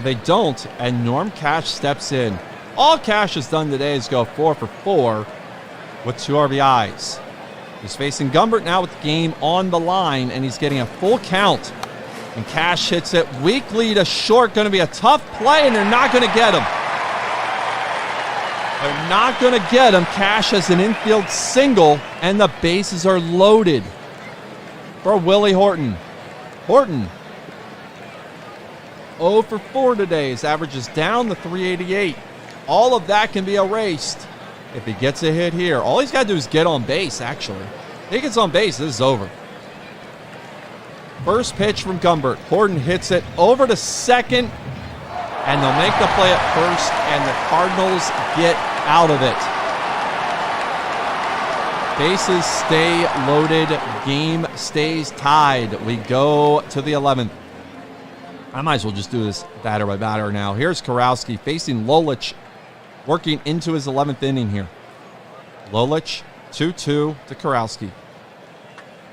They don't, and Norm Cash steps in. All Cash has done today is go 4 for 4 with 2 RBIs. He's facing Gumbert now with the game on the line, and he's getting a full count. And Cash hits it weakly to short. Going to be a tough play, and they're not going to get him. They're not going to get him. Cash has an infield single, and the bases are loaded for Willie Horton. Horton 0 for 4 today. His average is down to 388. All of that can be erased if he gets a hit here. All he's got to do is get on base, actually. If he gets on base, this is over. First pitch from Gumbert. Horton hits it over to second, and they'll make the play at first, and the Cardinals get out of it. Bases stay loaded. Game stays tied. We go to the 11th. I might as well just do this batter by batter now. Here's Karowski facing Lolich, working into his 11th inning here. Lolich, 2-2 to Karowski.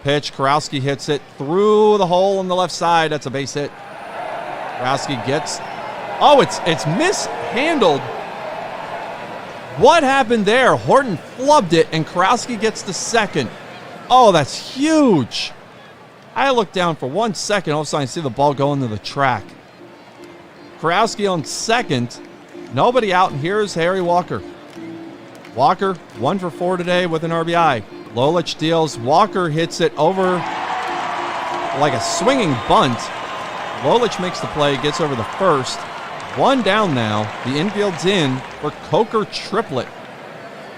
Pitch, Karowski hits it through the hole on the left side. That's a base hit. Karowski gets... Oh, it's mishandled. What happened there? Horton flubbed it, and Karowski gets the second. Oh, that's huge. I looked down for 1 second. All of a sudden, I see the ball go into the track. Karowski on second. Nobody out, and here's Harry Walker. Walker, 1 for 4 today with an RBI. Lolich deals. Walker hits it over like a swinging bunt. Lolich makes the play, gets over the first. 1 down now. The infield's in for Coker Triplett,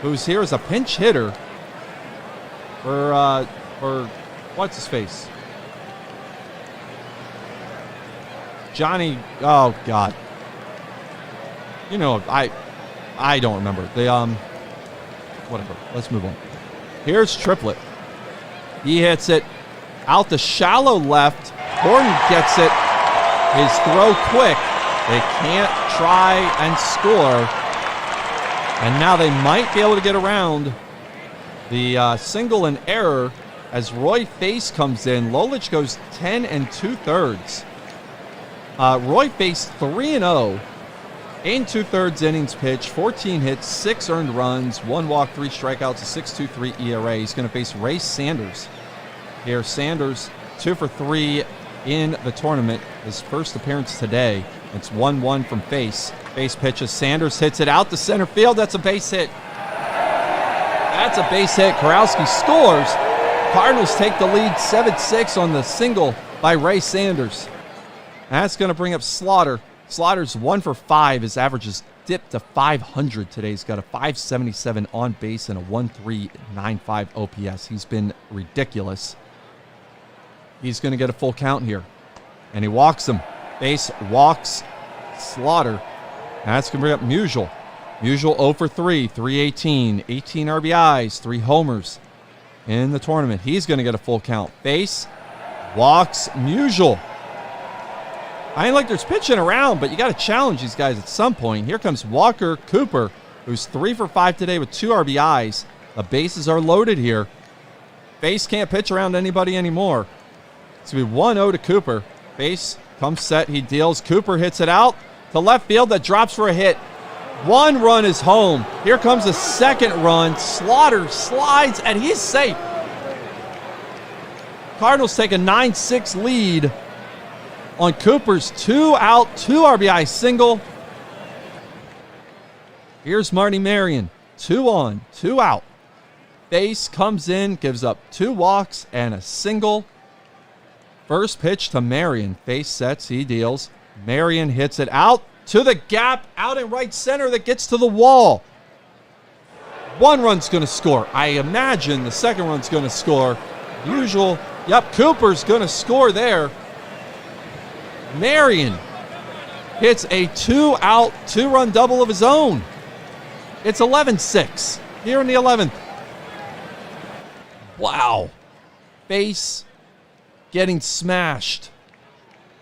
who's here as a pinch hitter for what's his face? Johnny, oh God. You know, I don't remember. Whatever. Let's move on. Here's Triplett. He hits it out the shallow left. Horton gets it. His throw quick. They can't try and score. And now they might be able to get around the single and error as Roy Face comes in. Lolich goes 10 2/3. Roy Face 3-0 in 2/3 innings pitched, 14 hits, 6 earned runs, 1 walk, 3 strikeouts, a 6.23 ERA. He's going to face Ray Sanders. Here, Sanders 2 for 3 in the tournament. His first appearance today. It's 1-1 from Face. Face pitches. Sanders hits it out to center field. That's a base hit. That's a base hit. Karowski scores. Cardinals take the lead 7-6 on the single by Ray Sanders. That's going to bring up Slaughter. Slaughter's 1 for 5. His average has dipped to 500 today. He's got a 577 on base and a 1395 OPS. He's been ridiculous. He's going to get a full count here. And he walks him. Base walks Slaughter. That's going to bring up Musial. Musial 0 for 3, 318, 18 RBIs, 3 homers in the tournament. He's going to get a full count. Base walks Musial. I ain't like there's pitching around, but you got to challenge these guys at some point. Here comes Walker Cooper, who's 3 for 5 today with 2 RBIs. The bases are loaded here. Base can't pitch around anybody anymore. It's going to be 1-0 to Cooper. Base comes set. He deals. Cooper hits it out to left field. That drops for a hit. 1 run is home. Here comes the second run. Slaughter slides, and he's safe. Cardinals take a 9-6 lead on Cooper's 2-out, 2 RBI single. Here's Marty Marion. 2 on, 2 out. Base comes in, gives up 2 walks and a single. First pitch to Marion. Base sets, he deals. Marion hits it out to the gap, out in right center that gets to the wall. 1 run's going to score. I imagine the second run's going to score. Usual. Yep, Cooper's going to score there. Marion hits a 2-out, 2-run double of his own. It's 11-6 here in the 11th. Wow. Base getting smashed.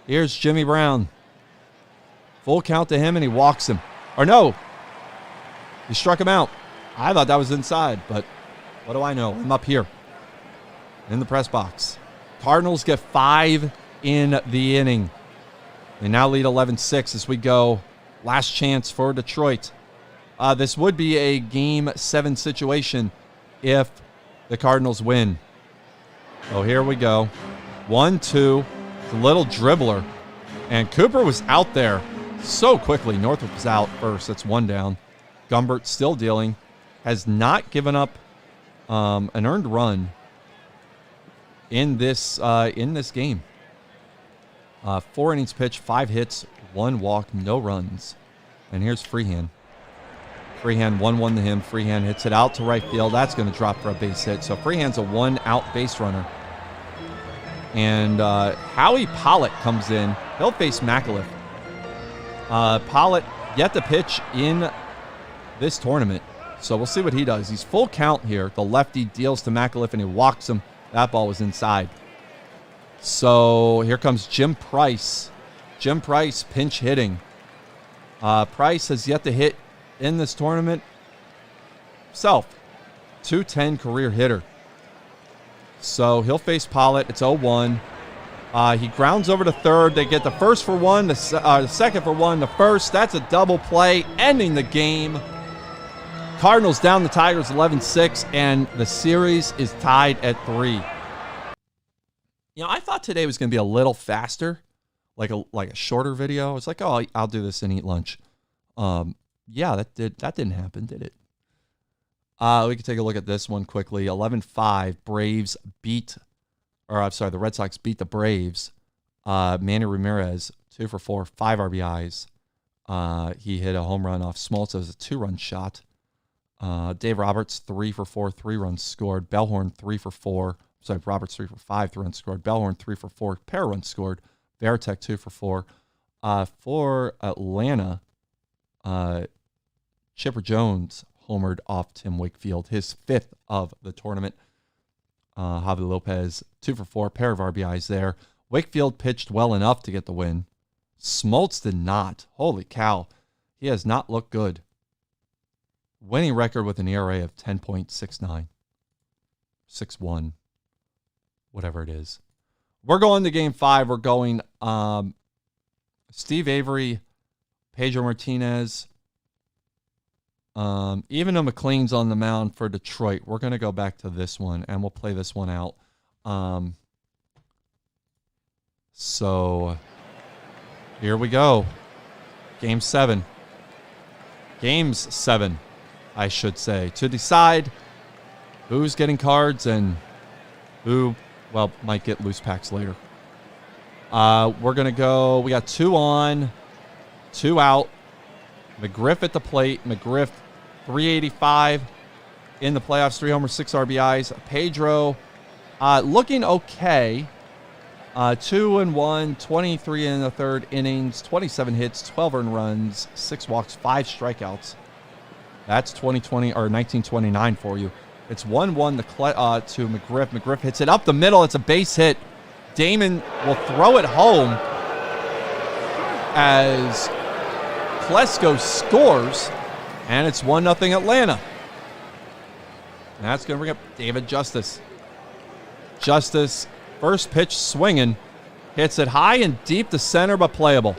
Here's Jimmy Brown. Full count to him, and he walks him. Or no, he struck him out. I thought that was inside, but what do I know? I'm up here in the press box. Cardinals get 5 in the inning. They now lead 11-6 as we go. Last chance for Detroit. This would be a Game 7 situation if the Cardinals win. Oh, here we go. 1-2. It's a little dribbler. And Cooper was out there so quickly. Northrup was out first. That's 1 down. Gumbert still dealing. Has not given up an earned run in this game. 4 innings pitched, 5 hits, 1 walk, no runs. And here's Freehan. Freehan 1-1 to him. Freehan hits it out to right field. That's going to drop for a base hit. So Freehan's a 1-out base runner. And Howie Pollitt comes in. He'll face McAuliffe. Pollitt yet to pitch in this tournament. So we'll see what he does. He's full count here. The lefty deals to McAuliffe, and he walks him. That ball was inside. So here comes Jim Price. Jim Price pinch hitting. Price has yet to hit in this tournament himself. 210 career hitter. So he'll face Pollitt. It's 0-1. He grounds over to third. They get the first for 1, the second for 1, the first. That's a double play, ending the game. Cardinals down the Tigers 11-6, and the series is tied at 3. You know, I thought today was going to be a little faster, like a shorter video. It's like, oh, I'll do this and eat lunch. Yeah, that didn't happen, did it? We can take a look at this one quickly. 11-5, Braves beat, the Red Sox beat the Braves. Manny Ramirez, 2 for 4, 5 RBIs. He hit a home run off Smoltz. It was a 2-run shot. Dave Roberts, 3 for 4, 3 runs scored. Bellhorn, 3 for 4. Roberts 3 for 5, 3 runs scored. Bellhorn 3 for 4, pair runs scored. Veritek 2 for 4. For Atlanta, Chipper Jones homered off Tim Wakefield, his 5th of the tournament. Javi Lopez 2 for 4, pair of RBIs there. Wakefield pitched well enough to get the win. Smoltz did not. Holy cow, he has not looked good. Winning record with an ERA of 10.69, 6-1. Whatever it is. We're going to Game 5. We're going Steve Avery, Pedro Martinez. Even though McLean's on the mound for Detroit, we're going to go back to this one, and we'll play this one out. So here we go. Game 7. Games 7, I should say, to decide who's getting cards and who, well, might get loose packs later. We're going to go, we got 2 on. 2 out. McGriff at the plate. McGriff, 385 in the playoffs, 3 homers, 6 RBIs. Pedro looking okay. 2-1, 23 in the third innings, 27 hits, 12 earned runs, 6 walks, 5 strikeouts. That's 2020 or 1929 for you. It's 1-1 to McGriff. McGriff hits it up the middle. It's a base hit. Damon will throw it home as Klesko scores, and it's 1-0 Atlanta. And that's going to bring up David Justice. Justice, first pitch swinging, hits it high and deep to center, but playable.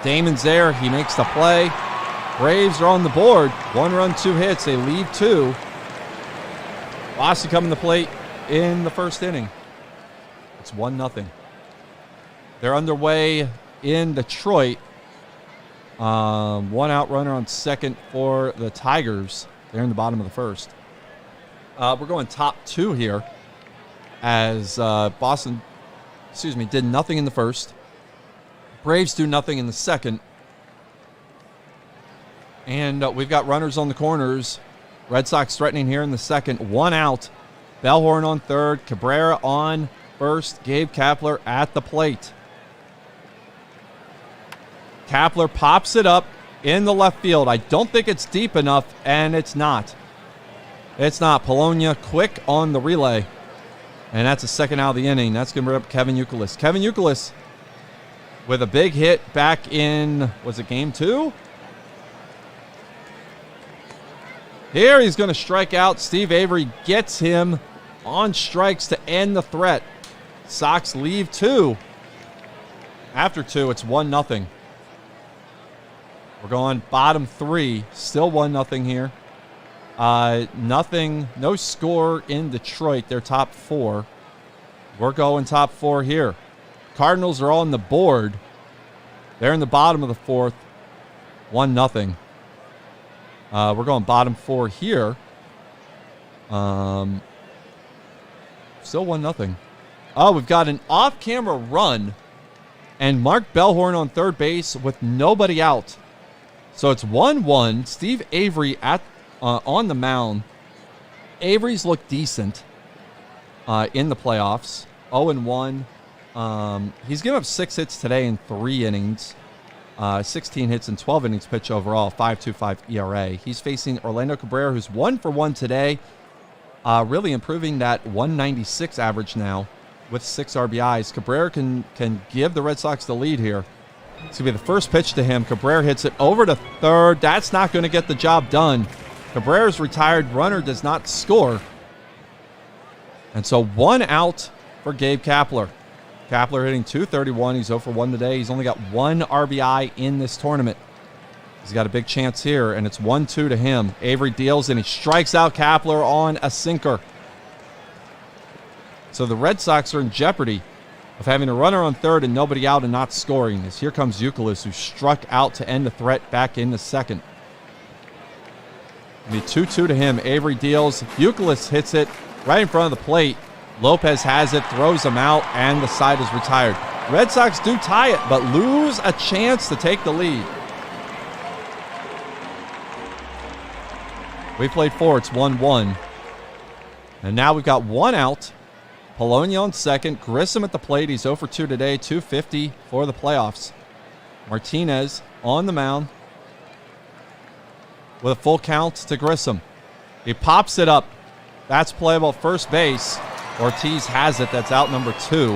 Damon's there. He makes the play. Braves are on the board. 1 run, 2 hits. They leave 2. Boston coming to the plate in the first inning. It's 1-0. They're underway in Detroit. 1 out runner on second for the Tigers. They're in the bottom of the first. We're going top 2 here as Boston, did nothing in the first. Braves do nothing in the second. And we've got runners on the corners. Red Sox threatening here in the second. 1 out. Bellhorn on third. Cabrera on first. Gabe Kapler at the plate. Kapler pops it up in the left field. I don't think it's deep enough, and it's not. It's not. Polonia quick on the relay. And that's a second out of the inning. That's going to bring up Kevin Youkilis. Kevin Youkilis with a big hit back in, was it game 2? Here he's going to strike out. Steve Avery gets him on strikes to end the threat. Sox leave 2. After 2, it's 1-0. We're going bottom 3. Still 1-0 here. Nothing, no score in Detroit. They're top 4. We're going top 4 here. Cardinals are on the board. They're in the bottom of the 4th. 1-0. We're going bottom 4 here. Still 1-0. Oh, we've got an off-camera run. And Mark Bellhorn on third base with nobody out. So it's 1-1. Steve Avery on the mound. Avery's looked decent in the playoffs. 0-1. He's given up 6 hits today in 3 innings. 16 hits in 12 innings pitch overall, 5.25 ERA. He's facing Orlando Cabrera, who's 1 for 1 today, really improving that 196 average now with 6 RBIs. Cabrera can give the Red Sox the lead here. It's going to be the first pitch to him. Cabrera hits it over to third. That's not going to get the job done. Cabrera's retired. Runner does not score. And so 1 out for Gabe Kapler. Kapler hitting .231. He's 0 for 1 today. He's only got 1 RBI in this tournament. He's got a big chance here, and it's 1-2 to him. Avery deals, and he strikes out Kapler on a sinker. So the Red Sox are in jeopardy of having a runner on third and nobody out and not scoring. As here comes Youkilis, who struck out to end the threat back in the second. It'll be 2-2 to him. Avery deals. Youkilis hits it right in front of the plate. Lopez has it, throws him out, and the side is retired. Red Sox do tie it, but lose a chance to take the lead. We played 4. It's 1-1. And now we've got 1 out. Polonia on second. Grissom at the plate. He's 0 for 2 today. .250 for the playoffs. Martinez on the mound with a full count to Grissom. He pops it up. That's playable at first base. Ortiz has it. That's out number 2.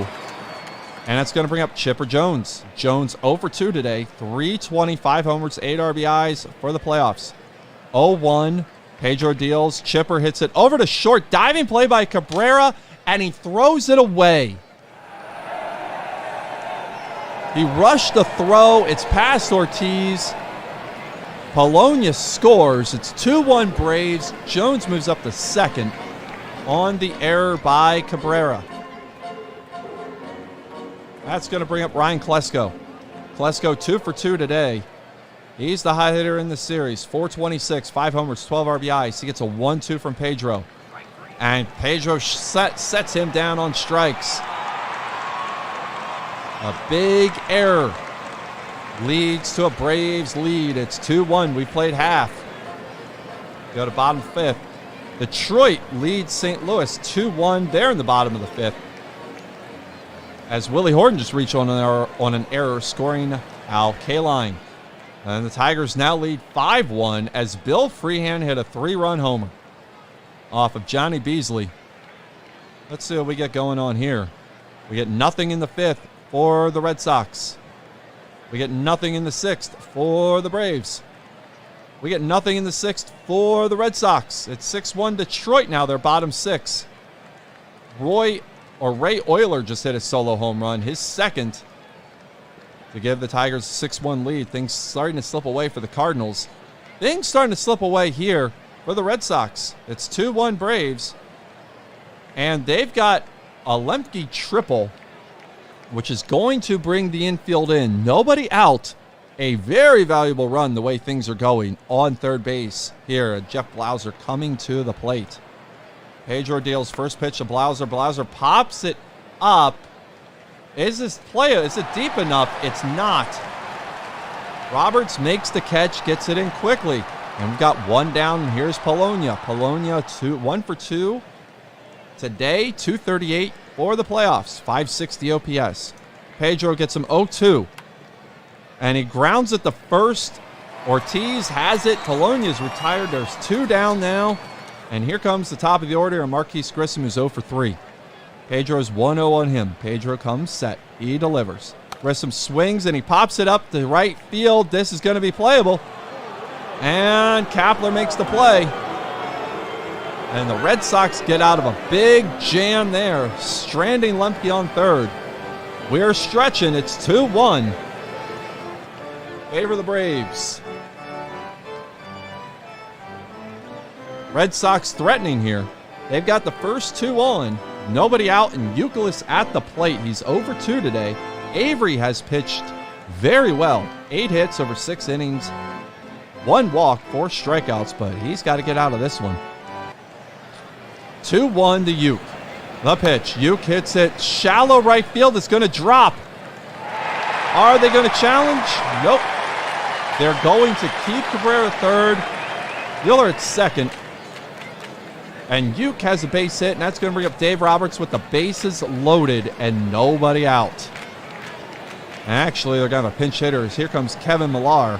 And that's going to bring up Chipper Jones. Jones 0 for 2 today. .325 homers, 8 RBIs for the playoffs. 0-1. Pedro deals. Chipper hits it over to short. Diving play by Cabrera, and he throws it away. He rushed the throw. It's past Ortiz. Polonia scores. It's 2-1 Braves. Jones moves up to second on the error by Cabrera. That's going to bring up Ryan Klesko. Klesko 2 for 2 today. He's the high hitter in the series. .426, 5 homers, 12 RBIs. He gets a 1-2 from Pedro. And Pedro sets him down on strikes. A big error leads to a Braves lead. It's 2-1. We played half. Go to bottom fifth. Detroit leads St. Louis 2-1. They're in the bottom of the fifth. As Willie Horton just reached on an error, scoring Al Kaline. And the Tigers now lead 5-1 as Bill Freehan hit a 3-run homer off of Johnny Beasley. Let's see what we get going on here. We get nothing in the fifth for the Red Sox. We get nothing in the sixth for the Braves. We get nothing in the sixth for the Red Sox. It's 6-1 Detroit now. They're bottom six. Ray Euler just hit a solo home run, his second, to give the Tigers a 6-1 lead. Things starting to slip away for the Cardinals. Things starting to slip away here for the Red Sox. It's 2-1 Braves. And they've got a Lemke triple, which is going to bring the infield in. Nobody out. A very valuable run the way things are going on third base here. Jeff Blauser coming to the plate. Pedro deals first pitch to Blauser. Blauser pops it up. Is it deep enough? It's not. Roberts makes the catch, gets it in quickly. And we've got one down, and here's Polonia. Polonia 1 for 2 today, 238 for the playoffs, 560 OPS. Pedro gets him 0-2. And he grounds it the first. Ortiz has it. Polonia's retired. There's 2 down now. And here comes the top of the order, Marquise Grissom, who's 0 for 3. Pedro's 1-0 on him. Pedro comes set. He delivers. Grissom swings, and he pops it up to right field. This is going to be playable. And Kapler makes the play. And the Red Sox get out of a big jam there, stranding Lemke on third. We're stretching. It's 2-1. Favor the Braves. Red Sox threatening here. They've got the first 2 on. Nobody out, and Youkilis at the plate. He's 0 for 2 today. Avery has pitched very well. 8 hits over 6 innings. 1 walk, 4 strikeouts, but he's got to get out of this one. 2-1 to Uke. The pitch. Uke hits it. Shallow right field. It's going to drop. Are they going to challenge? Nope. They're going to keep Cabrera third. Wheeler at second. And Uke has a base hit, and that's going to bring up Dave Roberts with the bases loaded and nobody out. Actually, they're going to have a pinch hitters. Here comes Kevin Millar,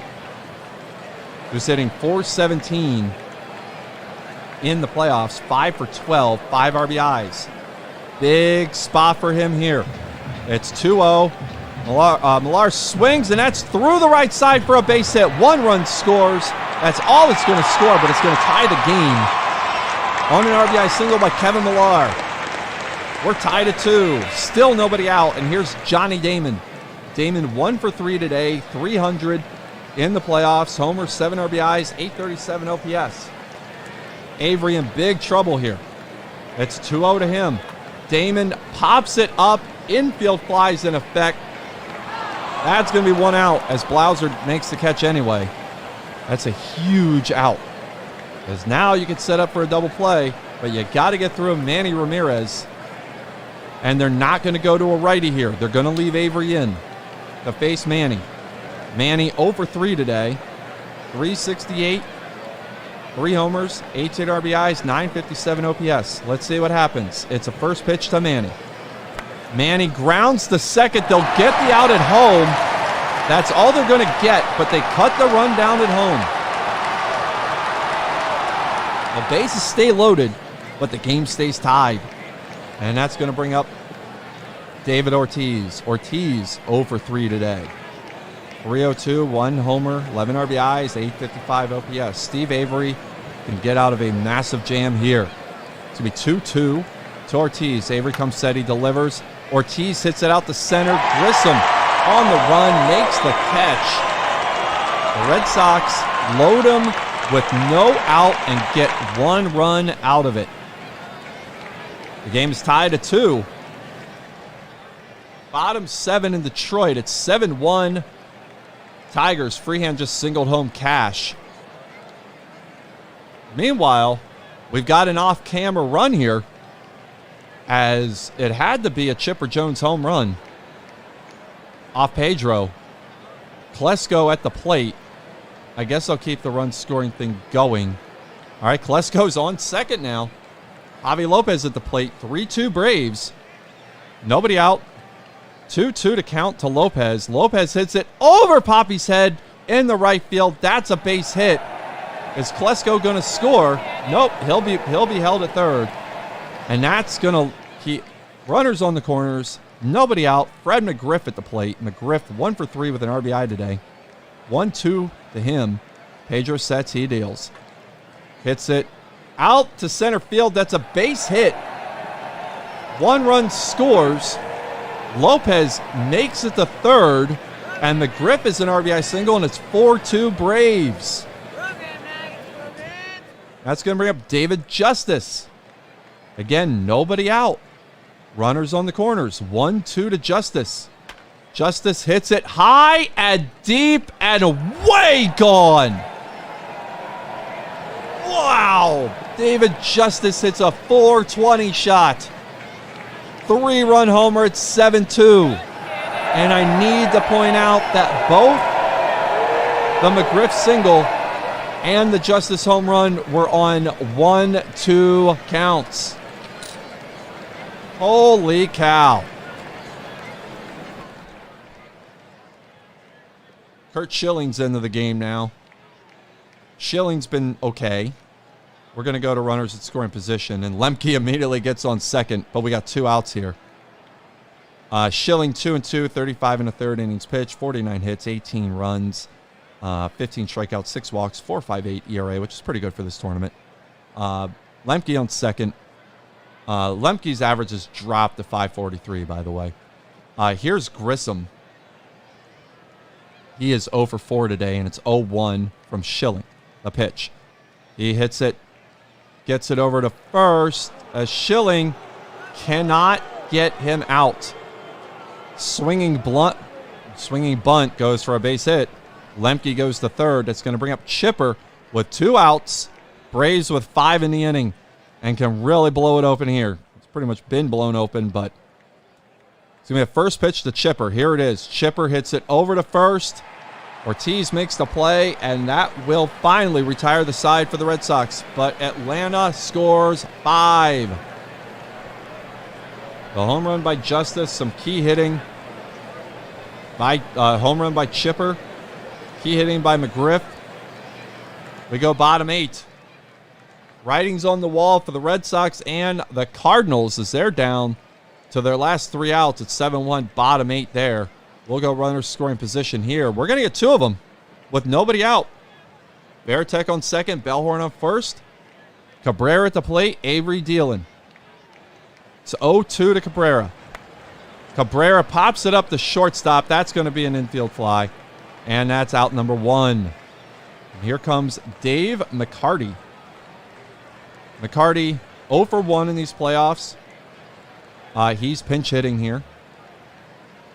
who's hitting .417 in the playoffs, 5 for 12, 5 RBIs. Big spot for him here. It's 2-0. Millar swings, and that's through the right side for a base hit. 1 run scores. That's all it's going to score, but it's going to tie the game on an RBI single by Kevin Millar. We're tied at 2. Still nobody out, and here's Johnny Damon. Damon 1 for 3 today, 300 in the playoffs. Homer, 7 RBIs, 837 OPS. Avery in big trouble here. It's 2-0 to him. Damon pops it up. Infield flies in effect. That's going to be 1 out as Blauser makes the catch anyway. That's a huge out. Because now you can set up for a double play, but you got to get through Manny Ramirez. And they're not going to go to a righty here. They're going to leave Avery in to face Manny. Manny 0 for 3 today. 368, 3 homers, 18 RBIs, 957 OPS. Let's see what happens. It's a first pitch to Manny. Manny grounds to second. They'll get the out at home. That's all they're going to get, but they cut the run down at home. The bases stay loaded, but the game stays tied. And that's going to bring up David Ortiz. Ortiz 0 for 3 today. 302, 1 homer, 11 RBIs, 855 OPS. Steve Avery can get out of a massive jam here. It's going to be 2-2 to Ortiz. Avery comes set, he delivers. Ortiz hits it out the center. Grissom on the run, makes the catch. The Red Sox load him with no out and get 1 run out of it. The game is tied at 2. Bottom 7 in Detroit. It's 7-1. Tigers. Freehan just singled home Cash. Meanwhile, we've got an off-camera run here, as it had to be a Chipper Jones home run off Pedro. Klesko at the plate. I guess I'll keep the run scoring thing going. All right, Klesko's on second now. Javi Lopez at the plate. 3-2 Braves. Nobody out. 2-2 to count to Lopez. Lopez hits it over Poppy's head in the right field. That's a base hit. Is Klesko going to score? Nope. He'll be held at third. And that's going to keep runners on the corners. Nobody out. Fred McGriff at the plate. McGriff 1 for 3 with an RBI today. 1-2 to him. Pedro sets, he deals. Hits it out to center field. That's a base hit. 1 run scores. Lopez makes it to third. And McGriff is an RBI single, and it's 4-2 Braves. That's going to bring up David Justice. Again, nobody out. Runners on the corners. 1-2 to Justice. Justice hits it high and deep and away gone. Wow. David Justice hits a 420 shot. 3-run homer at 7-2. And I need to point out that both the McGriff single and the Justice home run were on 1-2 counts. Holy cow. Kurt Schilling's into the game now. Schilling's been okay. We're going to go to runners at scoring position, and Lemke immediately gets on second, but we got 2 outs here. Schilling 2-2, 35 and a third innings pitched, 49 hits, 18 runs, 15 strikeouts, 6 walks, 4.58 ERA, which is pretty good for this tournament. Lemke on second. Lemke's average has dropped to 5.43, by the way. Here's Grissom. He is 0 for 4 today, and it's 0-1 from Schilling, the pitch. He hits it, gets it over to first. Schilling cannot get him out. Swinging bunt goes for a base hit. Lemke goes to third. That's going to bring up Chipper with 2 outs. Braves with 5 in the inning and can really blow it open here. It's pretty much been blown open, but it's going to be a first pitch to Chipper. Here it is. Chipper hits it over to first. Ortiz makes the play, and that will finally retire the side for the Red Sox. But Atlanta scores 5. The home run by Justice, some key hitting by home run by Chipper, key hitting by McGriff. We go bottom 8. Writings on the wall for the Red Sox and the Cardinals as they're down to their last 3 outs. It's 7-1, bottom 8 there. We'll go runners scoring position here. We're going to get 2 of them with nobody out. Veritek on second, Bellhorn on first. Cabrera at the plate, Avery dealing. It's 0-2 to Cabrera. Cabrera pops it up to shortstop. That's going to be an infield fly. And that's out number 1. And here comes Dave McCarty. McCarty 0 for 1 in these playoffs. He's pinch hitting here.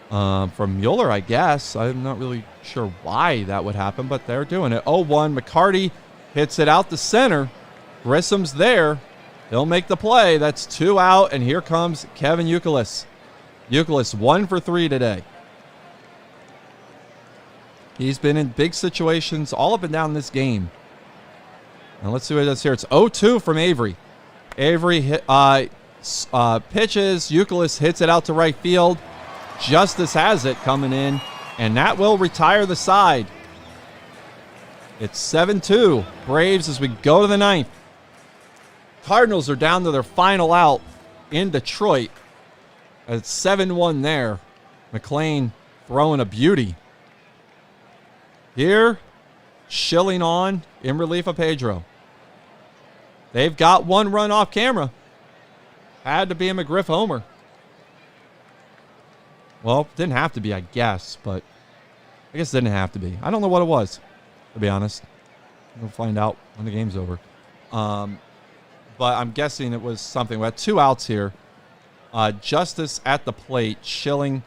From Mueller, I guess. I'm not really sure why that would happen, but they're doing it. 0-1. McCarty hits it out to center. Grissom's there. He'll make the play. That's 2 out, and here comes Kevin Youkilis. Youkilis 1 for 3 today. He's been in big situations all up and down this game. Now let's see what it does here. It's 0-2 from Avery. Avery pitches. Youkilis hits it out to right field. Justice has it coming in, and that will retire the side. It's 7-2. Braves as we go to the 9th. Cardinals are down to their final out in Detroit. It's 7-1 there. McLean throwing a beauty. Here, Schilling on in relief of Pedro. They've got 1 run off camera. Had to be a McGriff homer. Well, didn't have to be, I guess, but I guess it didn't have to be. I don't know what it was, to be honest. We'll find out when the game's over. But I'm guessing it was something. We had 2 outs here. Justice at the plate. Schilling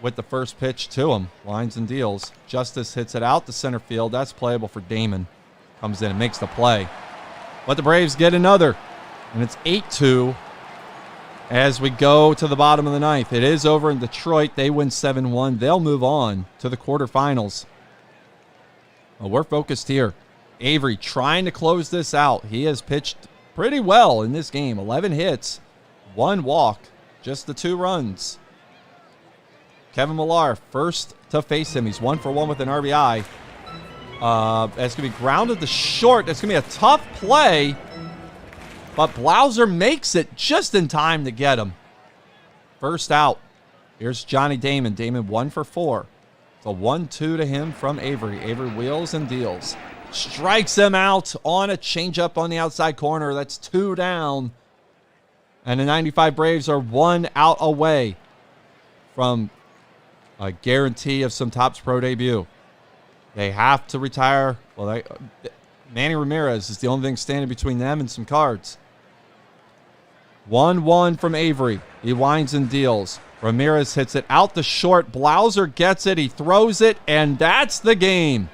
with the first pitch to him. Lines and deals. Justice hits it out to center field. That's playable for Damon. Comes in and makes the play. But the Braves get another. And it's 8-2 as we go to the bottom of the 9th. It is over in Detroit. They win 7-1. They'll move on to the quarterfinals. Well, we're focused here. Avery trying to close this out. He has pitched pretty well in this game. 11 hits, 1 walk, just the 2 runs. Kevin Millar, first to face him. He's 1 for 1 with an RBI. That's going to be grounded to short. That's going to be a tough play. But Blauser makes it just in time to get him. First out. Here's Johnny Damon. Damon 1 for 4. It's a 1-2 to him from Avery. Avery wheels and deals. Strikes him out on a changeup on the outside corner. That's 2 down. And the 95 Braves are 1 out away from a guarantee of some Topps Pro debut. They have to retire. Well, Manny Ramirez is the only thing standing between them and some cards. 1-1 from Avery. He winds and deals. Ramirez hits it out the short. Blauser gets it. He throws it, and that's the game.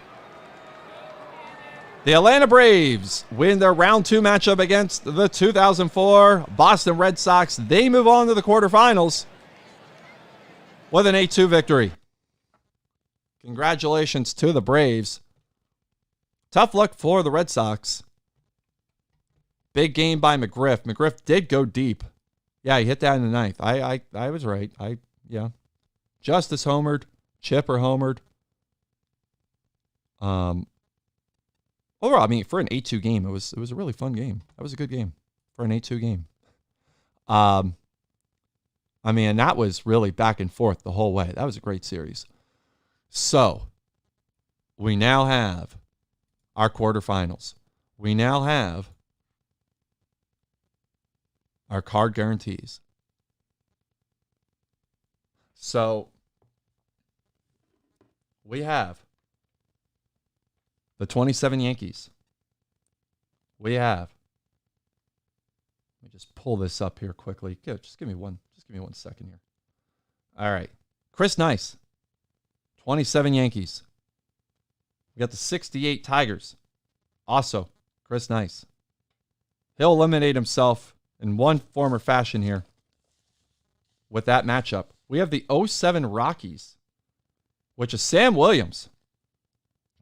The Atlanta Braves win their round 2 matchup against the 2004 Boston Red Sox. They move on to the quarterfinals with an 8-2 victory. Congratulations to the Braves. Tough luck for the Red Sox. Big game by McGriff. McGriff did go deep. Yeah, he hit that in the 9th. I was right. Yeah. Justice homered. Chipper homered. Overall, I mean, for an 8-2 game, it was a really fun game. That was a good game for an 8-2 game. I mean, that was really back and forth the whole way. That was a great series. So, we now have our quarterfinals. We now have our card guarantees. So, we have the 27 Yankees. We have. Let me just pull this up here quickly. Just give me one second here. All right. Chris Nice. 27 Yankees. We got the 68 Tigers. Also, Chris Nice. He'll eliminate himself in one form or fashion here with that matchup. We have the 07 Rockies, which is Sam Williams.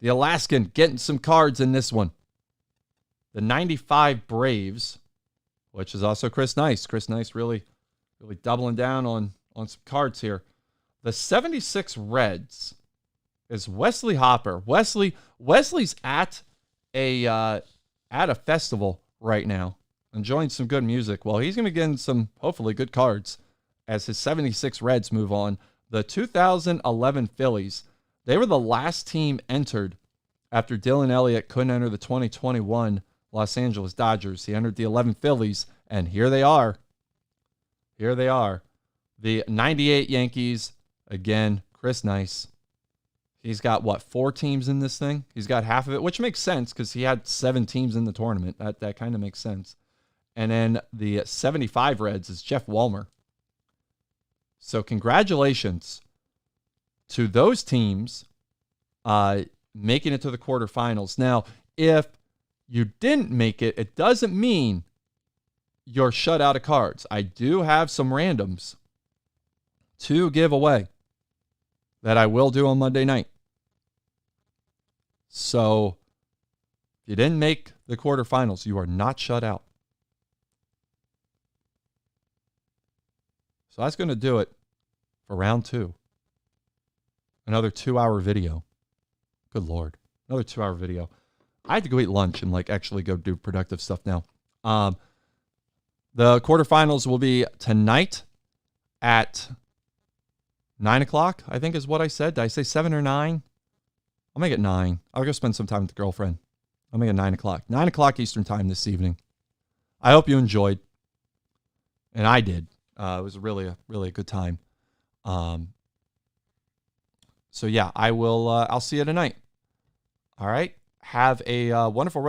The Alaskan getting some cards in this one. The 95 Braves, which is also Chris Nice. Chris Nice really doubling down on some cards here. The 76 Reds is Wesley Hopper. Wesley's at a festival right now, enjoying some good music. Well, he's going to be getting some, hopefully, good cards as his 76 Reds move on. The 2011 Phillies, they were the last team entered after Dylan Elliott couldn't enter the 2021 Los Angeles Dodgers. He entered the 11 Phillies, and here they are. Here they are. The 98 Yankees, again, Chris Nice. He's got, 4 teams in this thing? He's got half of it, which makes sense because he had 7 teams in the tournament. That kind of makes sense. And then the 75 Reds is Jeff Walmer. So congratulations to those teams making it to the quarterfinals. Now, if you didn't make it, it doesn't mean you're shut out of cards. I do have some randoms to give away that I will do on Monday night. So, if you didn't make the quarterfinals, you are not shut out. So that's going to do it for round 2. Another 2-hour video. Good Lord. Another 2-hour video. I had to go eat lunch and actually go do productive stuff now. The quarterfinals will be tonight at 9 o'clock, I think is what I said. Did I say 7 or 9? I'll make it 9. I'll go spend some time with the girlfriend. I'll make it 9 o'clock. 9 o'clock Eastern time this evening. I hope you enjoyed. And I did. It was really a good time. So yeah, I'll see you tonight. All right. Have a wonderful rest